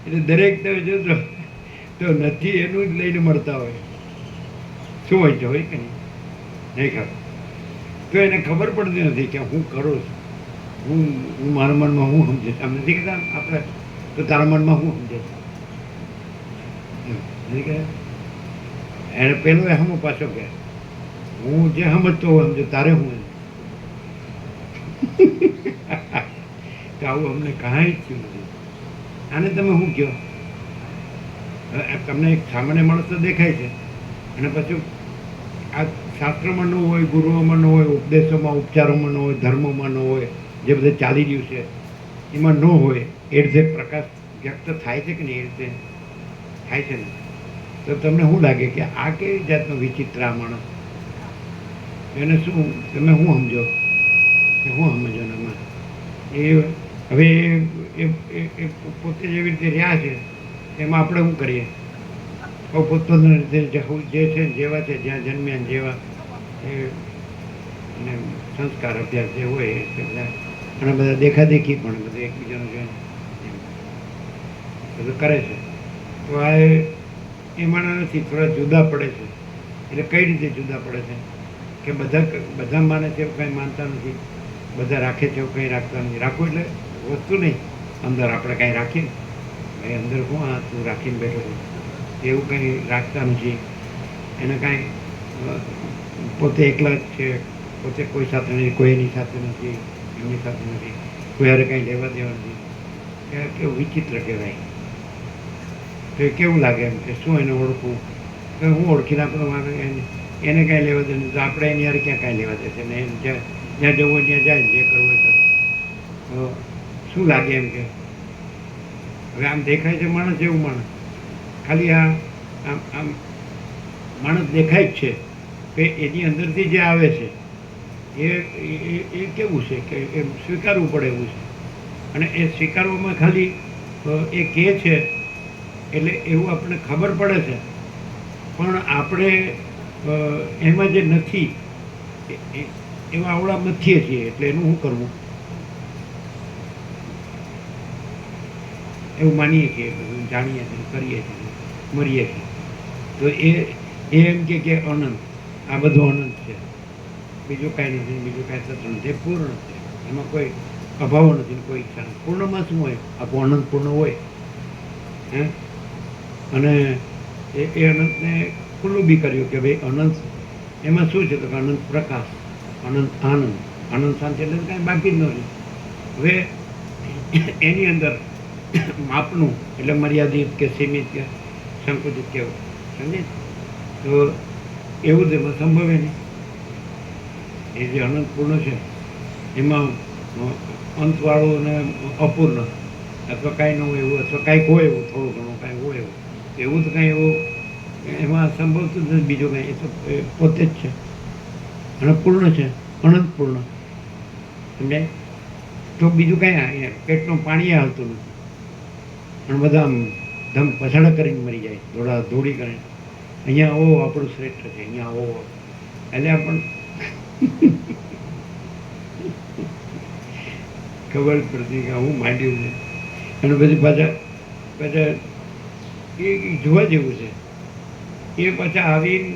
એટલે દરેક તમે જોજો તો નથી એનું જ લઈને મળતા હોય. શું હોય છે, હોય કે નહીં ખબર. તો એને ખબર પડતી નથી કે હું કરું છું, હું મારા મનમાં હું સમજે છે. આમ નથી કહેતા આપણે તો તારા મનમાં હું સમજે છે. નથી કહેતા એને પેલો એ હમો પાછો કહે હું જે સમજતો હોય સમજો તારે હું તો આવું અમને કાંઈ જ થયું નથી. આને તમે શું કહો? તમને એક સામાન્ય માણસ તો દેખાય છે અને પછી આ શાસ્ત્રોમાં ન હોય, ગુરુઓમાં ન હોય, ઉપદેશોમાં, ઉપચારોમાં ન હોય, ધર્મોમાં ન હોય, જે બધે ચાલી રહ્યું છે એમાં ન હોય. એ રીતે પ્રકાશ વ્યક્ત થાય છે કે નહીં? એ રીતે થાય છે ને. તો તમને શું લાગે કે આ કેવી જાતનો વિચિત્ર આ માણસ? એને શું તમે શું સમજો કે શું સમજો એમાં? એ હવે એ પોતે જેવી રીતે રહ્યા છે એમાં આપણે શું કરીએ? પોતપોતાની રીતે જે છે જેવા છે, જ્યાં જન્મ્યા ને જેવા એ અને સંસ્કાર અભ્યાસ જે હોય એ બધા અને બધા દેખાદેખી પણ બધું એકબીજાનું જોઈને બધું કરે છે. તો આ એમાંના નથી, થોડા જુદા પડે છે. એટલે કઈ રીતે જુદા પડે છે કે બધા માને છે એવું કંઈ માનતા નથી, બધા રાખે છે એવું કંઈ રાખતા નથી. રાખવું એટલે વસ્તુ નહીં, અંદર આપણે કાંઈ રાખીએ ભાઈ અંદર શું આ તું રાખીને બેઠો છે એવું કંઈ રાખતા નથી. એને કાંઈ પોતે એકલા જ છે, પોતે કોઈ સાથે નથી, કોઈ એની સાથે નથી, એમની સાથે નથી, કોઈ હારે કાંઈ લેવા દેવા નથી. કેવું વિચિત્ર કહેવાય. તો એ કેવું લાગે એમ કે શું એને ઓળખવું? તો હું ઓળખી નાખવાનું આવે એને કાંઈ લેવા દે નહીં તો આપણે એની યાર ક્યાં કાંઈ લેવા દે છે ને? જ્યાં જવું હોય ત્યાં જાય, જે કરવું હોય તો શું લાગે એમ કે હવે આમ દેખાય છે માણસ જેવું માણસ, ખાલી આમ માણસ દેખાય જ છે કે એની અંદરથી જે આવે છે એ કેવું છે કે એ સ્વીકારવું પડે એવું છે. અને એ સ્વીકારવામાં ખાલી એ કહે છે એટલે એવું આપણને ખબર પડે છે, પણ આપણે એમાં જે નથી એવા આવડા મથીએ છીએ. એટલે એનું શું કરવું? એવું માનીએ છીએ, બધું જાણીએ છીએ, કરીએ છીએ, મરીએ છીએ. તો એ એમ કે અનંત, આ બધું અનંત છે, બીજું કાંઈ નથી, બીજું કાંઈ સત નથી, એ પૂર્ણ છે, એમાં કોઈ અભાવ નથી, કોઈ ઈચ્છા નથી. પૂર્ણમાં શું હોય? આપણું અનંત પૂર્ણ હોય હે. અને એ અનંતને ખુલ્લું બી કર્યું કે ભાઈ અનંત એમાં શું છે? તો કે અનંત પ્રકાશ, અનંત આનંદ, અનંત શાંતિ, એટલે કાંઈ બાકી જ નથી. હવે એની અંદર માપનું એટલે મર્યાદિત કે સીમિત કે સંકુચિત કેવું સમજે? તો એવું જ એમાં સંભવે નહીં. એ જે અનંત પૂર્ણ છે એમાં અંતવાળું અને અપૂર્ણ અથવા કાંઈ ન હોય એવું, અથવા કાંઈક હોય એવું, થોડું ઘણું કાંઈ હોય એવું, એવું તો કાંઈ એવું એમાં સંભવતું જ નથી. બીજું કાંઈ એ તો પોતે જ છે અને પૂર્ણ છે, અનંત પૂર્ણ સમજાય? તો બીજું કાંઈ પેટનું પાણી આવતું નથી. પણ બધા આમ ધમ પછાડા કરીને મરી જાય, દોડી કરીને. અહીંયા આવો આપણું શ્રેષ્ઠ છે, અહીંયા આવો એટલે આપણને ખબર પડતી કે હું માંડ્યું છે. અને પછી પાછા એ જોવા જેવું છે. એ પાછા આવીને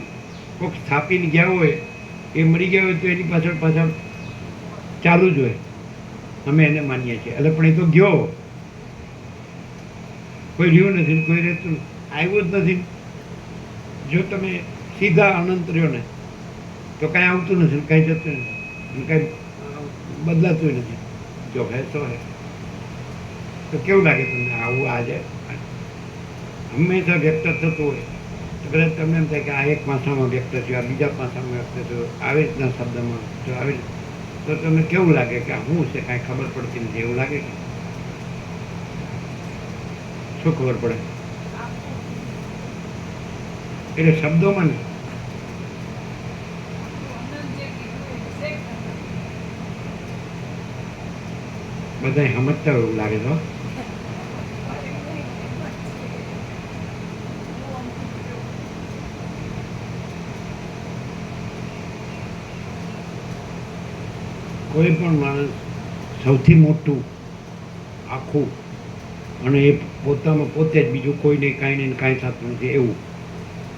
કોઈક સ્થાપીને ગયા હોય, એ મરી ગયા હોય તો એની પાછળ ચાલુ જ હોય. અમે એને માનીએ છીએ એટલે પણ એ તો ગયો, કોઈ રહ્યું નથી, કોઈ રહેતું આવ્યું જ નથી. જો તમે સીધા અનંત રહ્યો ને તો કાંઈ આવતું નથી, કાંઈ જતું નથી, કાંઈ બદલાતું નથી. જો હે તો હે. તો કેવું લાગે તમને આવું? આજે હંમેશા વ્યક્ત થતું હોય તો કદાચ તમને એમ થાય કે આ એક ભાષામાં વ્યક્ત થયું, આ બીજા ભાષામાં વ્યક્ત થયું, આવી રીતના શબ્દમાં જો આવી તો તમને કેવું લાગે કે આ શું છે? કાંઈ ખબર પડતી નથી એવું લાગે કે શું ખબર પડે? એટલે શબ્દોમાં ને બધા સમજતા હોય એવું લાગે તો કોઈ પણ માણસ સૌથી મોટું આખું અને એ પોતામાં પોતે જ બીજું કોઈને કાંઈ ને કાંઈ થતું નથી એવું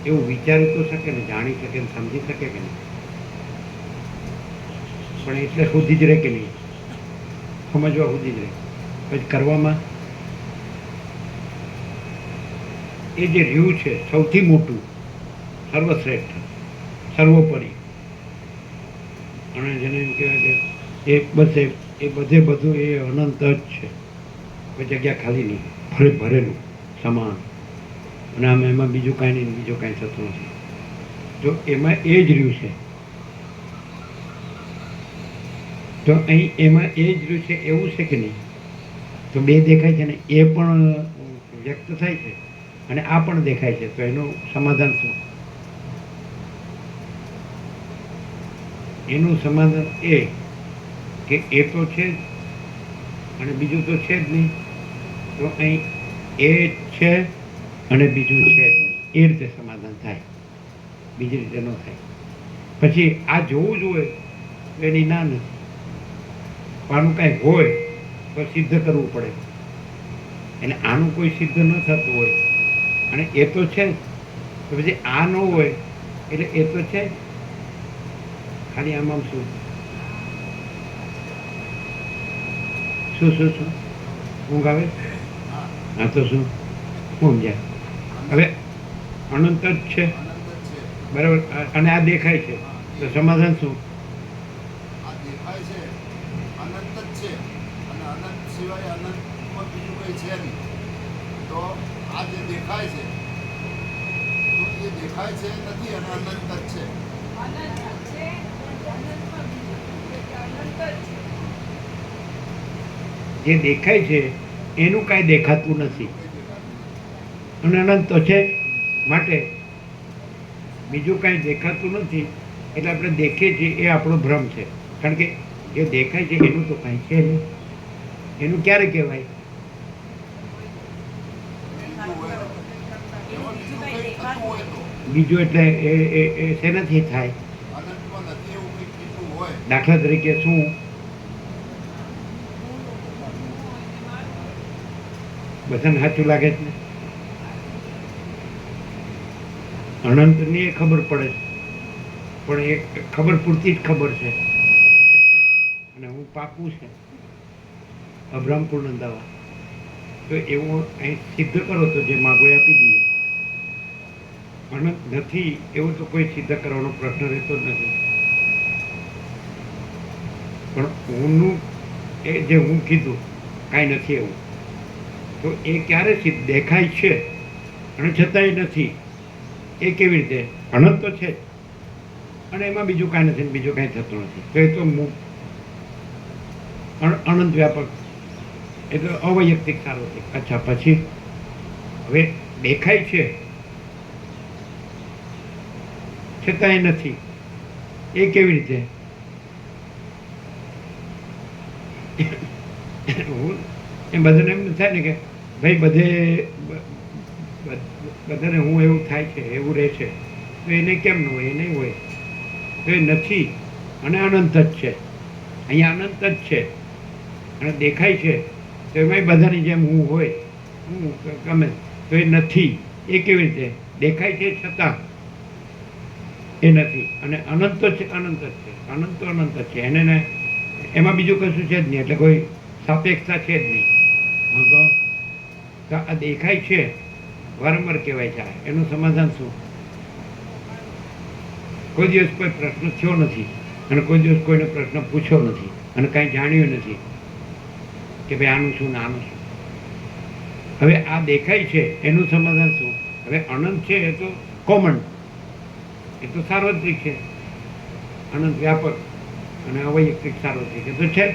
એવું વિચારી તો શકે ને જાણી શકે ને સમજી શકે કે નહીં પણ એટલે સુધી જ રહે કે નહીં સમજવા સુધી જ રહે પછી કરવામાં એ જે રહ્યું છે સૌથી મોટું સર્વશ્રેષ્ઠ સર્વોપરી અને જેને એમ કહેવાય કે એ બધે બધું એ અનંત જ છે કોઈ જગ્યા ખાલી નહીં ભરેલું સમાન અને આમ એમાં બીજું કાંઈ નહીં બીજું કાંઈ થતું નથી જો એમાં એ જ રહ્યું છે તો અહીં એમાં એ જ રહ્યું છે એવું છે કે નહીં તો બે દેખાય છે ને એ પણ વ્યક્ત થાય છે અને આ પણ દેખાય છે તો એનું સમાધાન શું એનું સમાધાન એ કે એ તો છે જ અને બીજું તો છે જ નહીં તો અહીં એ છે અને બીજું છે જ નહીં એ રીતે સમાધાન થાય બીજી રીતે ન થાય પછી આ જોવું જ હોય તો એની ના નથી આનું કાંઈ હોય તો સિદ્ધ કરવું પડે અને આનું કોઈ સિદ્ધ ન થતું હોય અને એ તો છે જ તો પછી આ ન હોય એટલે એ તો છે જ ખાલી આમાં શું શું શું શું ઊંઘ આવે હા તો શું સમજ્યા હવે અનંત જ છે બરાબર અને આ દેખાય છે તો સમાધાન શું આ દેખાય છે અનંત જ છે અને અનંત સિવાય અનંતમાં બીજું કંઈ છે નહીં તો આ જે દેખાય છે તો એ દેખાય છે નથી અને અનંત જ છે જે દેખાય છે એનું કાંઈ દેખાતું નથી અને અનંત તો છે માટે બીજું કાંઈ દેખાતું નથી એટલે આપણે દેખીએ છીએ એ આપણો ભ્રમ છે કારણ કે જે દેખાય છે એનું તો કાંઈ છે નહીં એનું ક્યારે કહેવાય એમાં બીજું કંઈ થતું હોય તો બીજું એટલે એ શેનાથી થાય અનંતમાં નથી એવું કંઈક બીજું હોય દાખલા તરીકે શું બધાને સાચું લાગે છે ને અનંતની એ ખબર પડે છે પણ એ ખબર પૂરતી જ ખબર છે અને હું પાકું છે અભ્રમ પૂર્ણ દવા તો એવું અહીં સિદ્ધ કરો તો જે માગો એ આપી દઈએ અનંત નથી એવું તો કોઈ સિદ્ધ કરવાનો પ્રશ્ન રહેતો જ નથી પણ હુંનું એ જે હું કીધું કાંઈ નથી એવું તો એ ક્યારે સિદ્ધ દેખાય છે અને છતાંય નથી એ કેવી રીતે અનંત તો છે અને એમાં બીજું કાંઈ નથી ને બીજું કાંઈ થતું નથી તો એ તો અનંત વ્યાપક એ તો અવૈયક્તિક સાર્વત્રિક અચ્છા પછી હવે દેખાય છે છતાંય નથી એ કેવી રીતે એ બધાને એમ થાય ને કે ભાઈ બધાને હું એવું થાય છે એવું રહે છે તો એને કેમ ન હોય એ નહીં હોય તો એ નથી અને અનંત જ છે અહીંયા અનંત જ છે અને દેખાય છે તો એમાંય બધાની જેમ હું હોય હું ગમે તો એ નથી એ કેવી રીતે દેખાય છે છતાં એ નથી અને અનંત તો છે અનંત જ છે અનંત તો અનંત જ છે એને એમાં બીજું કશું છે જ નહીં એટલે કોઈ સાપેક્ષતા છે જ નહીં તો આ દેખાય છે વારંવાર કહેવાય છે એનું સમાધાન શું કોઈ દિવસ કોઈ પ્રશ્ન થયો નથી અને કોઈ દિવસ કોઈને પ્રશ્ન પૂછ્યો નથી અને કાંઈ જાણ્યું નથી કે ભાઈ આનું શું ને આનું શું હવે આ દેખાય છે એનું સમાધાન શું હવે અનંત છે એ તો કોમન એ તો સાર્વત્રિક છે અનંત વ્યાપક અને અવૈયક્તિક સાર્વત્રિક એ તો છે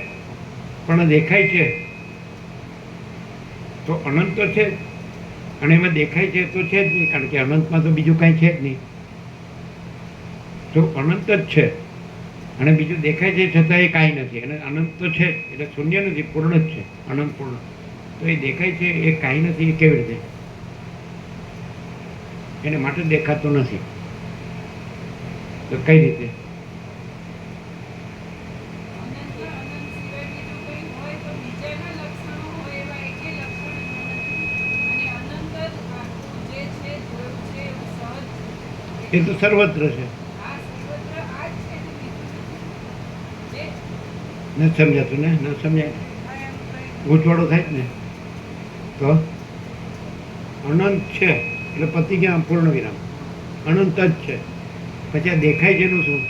પણ દેખાય છે તો અનંત તો છે અને એમાં દેખાય છે તો છે જ નહીં કારણ કે અનંતમાં તો બીજું કાંઈ છે જ નહીં તો અનંત જ છે અને બીજું દેખાય છે છતાં એ કાંઈ નથી, અને અનંત તો છે જ, એટલે શૂન્ય નથી, પૂર્ણ જ છે, અનંત પૂર્ણ. તો એ દેખાય છે એ કાંઈ નથી, એ કેવી રીતે? એને માટે દેખાતું નથી, તો કઈ રીતે? એ તો સર્વત્ર છે. ન સમજાતું ને, ન સમજાય, ગૂંચવાડો થાય જ ને. તો અનંત છે એટલે પતિ ક્યાં? પૂર્ણ વિરામ, અનંત જ છે. પછી આ દેખાય છે એનું શું?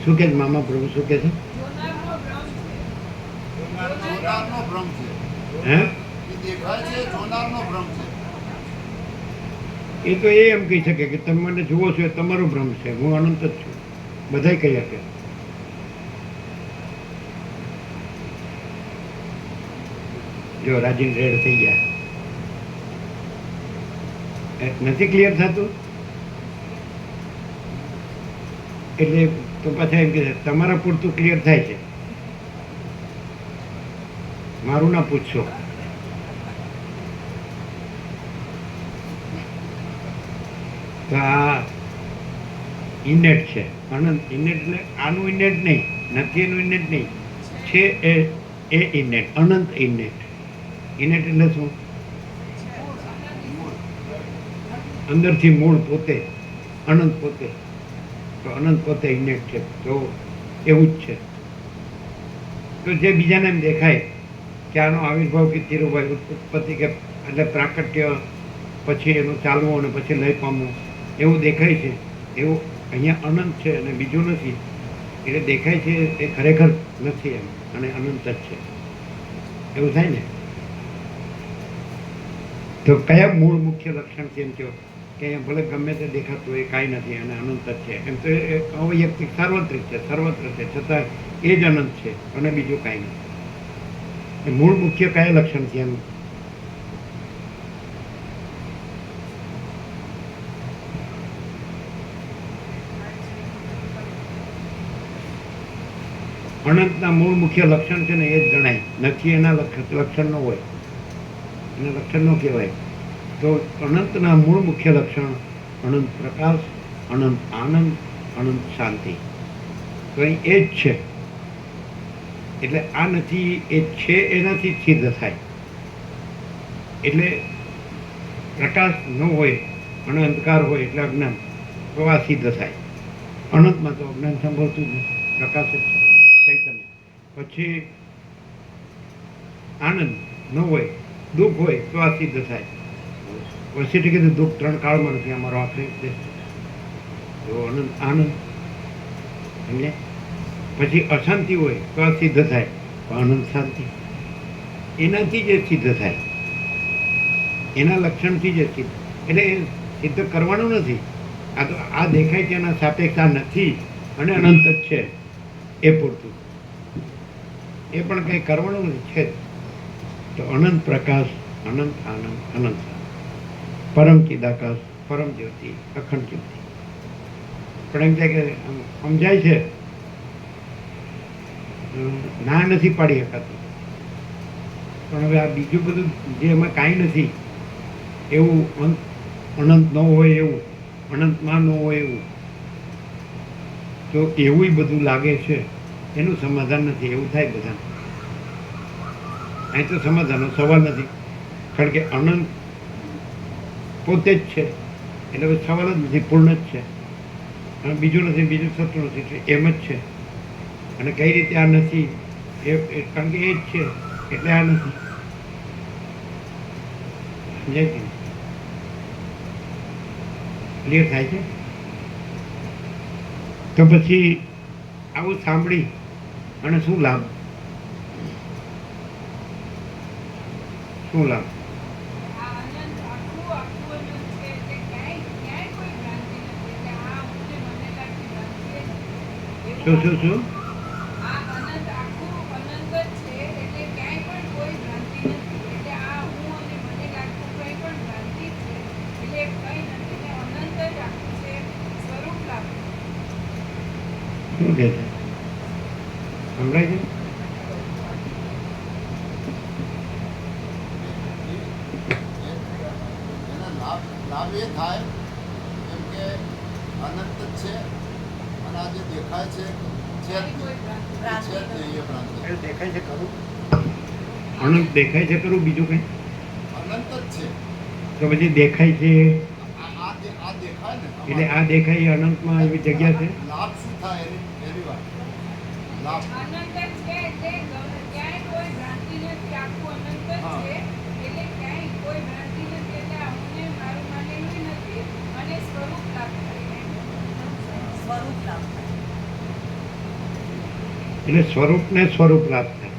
શું કે છે મામા પ્રભુ, શું કે છે? જોનારનો ભ્રમ છે. હે? એ દેખાય છે જોનારનો ભ્રમ છે. એ તો એ એમ કહી શકે કે તમે મને જુઓ છો એ તમારો ભ્રમ છે, હું અનંત જ છું, બધાય કહી શકે. જો રાજીન રેડ થઈ ગયા, નથી ક્લિયર થતું, એટલે તો પાછા એમ કે છે તમારા પૂરતું ક્લિયર થાય છે, મારું ના પૂછશો. તો આ ઇનેટ છે, અનંત ઇનેટ, એટલે આનું ઇનેટ નહીં, નથી એનું ઇનેટ નહીં, છે એ ઇનેટ, અનંત ઇનેટ. ઇનેટ એટલે શું? અંદરથી મૂળ પોતે, અનંત પોતે. તો અનંત પોતે ઇનેટ છે, તો એવું જ છે. તો જે બીજાને એમ દેખાય કે આનો આવિર્ભાવ કે તિરુભાઈ ઉત્પત્તિ કે એટલે પ્રાકટ્ય, પછી એનું ચાલવું અને પછી લય પામવું, એવું દેખાય છે, એવું અહીંયા અનંત છે અને બીજું નથી, એટલે દેખાય છે એ ખરેખર નથી એમ, અને અનંત જ છે, એવું થાય ને. તો કયા મૂળ મુખ્ય લક્ષણથી એમ કહો કે અહીંયા ભલે ગમે તે દેખાતું એ કાંઈ નથી અને અનંત જ છે, એમ તો એ અવૈયક્તિક સાર્વત્રિક છે, સર્વત્ર છે, છતાં એ જ અનંત છે અને બીજું કાંઈ નથી. એ મૂળ મુખ્ય કયા લક્ષણથી એમ? અનંતના મૂળ મુખ્ય લક્ષણ છે ને એ જ ગણાય, નથી એના લક્ષણ ન હોય, એના લક્ષણ ન કહેવાય. તો અનંતના મૂળ મુખ્ય લક્ષણ અનંત પ્રકાશ, અનંત આનંદ, અનંત શાંતિ. તો અહીં એ જ છે, એટલે આ નથી એ છે એનાથી સિદ્ધ થાય. એટલે પ્રકાશ ન હોય અને અંધકાર હોય એટલે અજ્ઞાન, તો આ સિદ્ધ થાય. અનંતમાં તો અજ્ઞાન સંભવતું જ નથી, પ્રકાશ જ છે, ચૈતન્ય. પછી આનંદ ન હોય, દુઃખ હોય તો આ સિદ્ધ થાય. વસીઠે કીધું દુઃખ 3 કાળમાં નથી, અમારો આખરી ઉપદેશ છે. તો અનંત આનંદ, સમજે? પછી અશાંતિ હોય તો આ સિદ્ધ થાય, અનંત શાંતિ. એનાથી જ એ સિદ્ધ થાય, એના લક્ષણથી જ એ સિદ્ધ. એટલે એ સિદ્ધ કરવાનું નથી, આ તો આ દેખાય છે એના સાપેક્ષ આ નથી અને અનંત જ છે, એ પૂરતું. એ પણ કંઈ કરવાનું નથી, છે જ. તો અનંત પ્રકાશ, અનંત આનંદ, અનંત શાંતિ, પરમ ચિદાકાશ, પરમ જ્યોતિ, અખંડ જ્યોતિ. પણ એમ થાય કે સમજાય છે, ના નથી પાડી શકાતું. પણ હવે આ બીજું બધું જે એમાં કાંઈ નથી એવું, અનંત ન હોય એવું, અનંતમાં ન હોય એવું, તો એવું બધું લાગે છે, એનું સમાધાન નથી, એવું થાય બધાને. અહીં તો સમાધાનનો સવાલ નથી, કારણ કે અનંત પોતે જ છે, એટલે હવે સવાલ જ નથી, પૂર્ણ જ છે, અને બીજું નથી, બીજું સત્ય નથી, એમ જ છે. અને કઈ રીતે આ નથી? કારણ કે એ જ છે એટલે આ નથી. સમજાય છે? ક્લિયર થાય છે? તો પછી આવું સાંભળી અને શું લાભ? શું લાભ? શું શું શું? શું કહે છે? સંભળાય છે? એના લાભ એ થાય કેમ કે અનંત જ છે અને આ જે દેખાય છે છે જ નહીં એ ભ્રાંતિ. એ દેખાય છે ખરું? અનંત દેખાય છે ખરું? બીજું કંઈ? અનંત જ છે. તો પછી દેખાય છે આ દેખાય ને એટલે આ દેખાય એ અનંતમાં એવી જગ્યા છે? લાભ શું થાય એની વાત. લાભ એટલે સ્વરૂપ ને સ્વરૂપ લાભ થાય.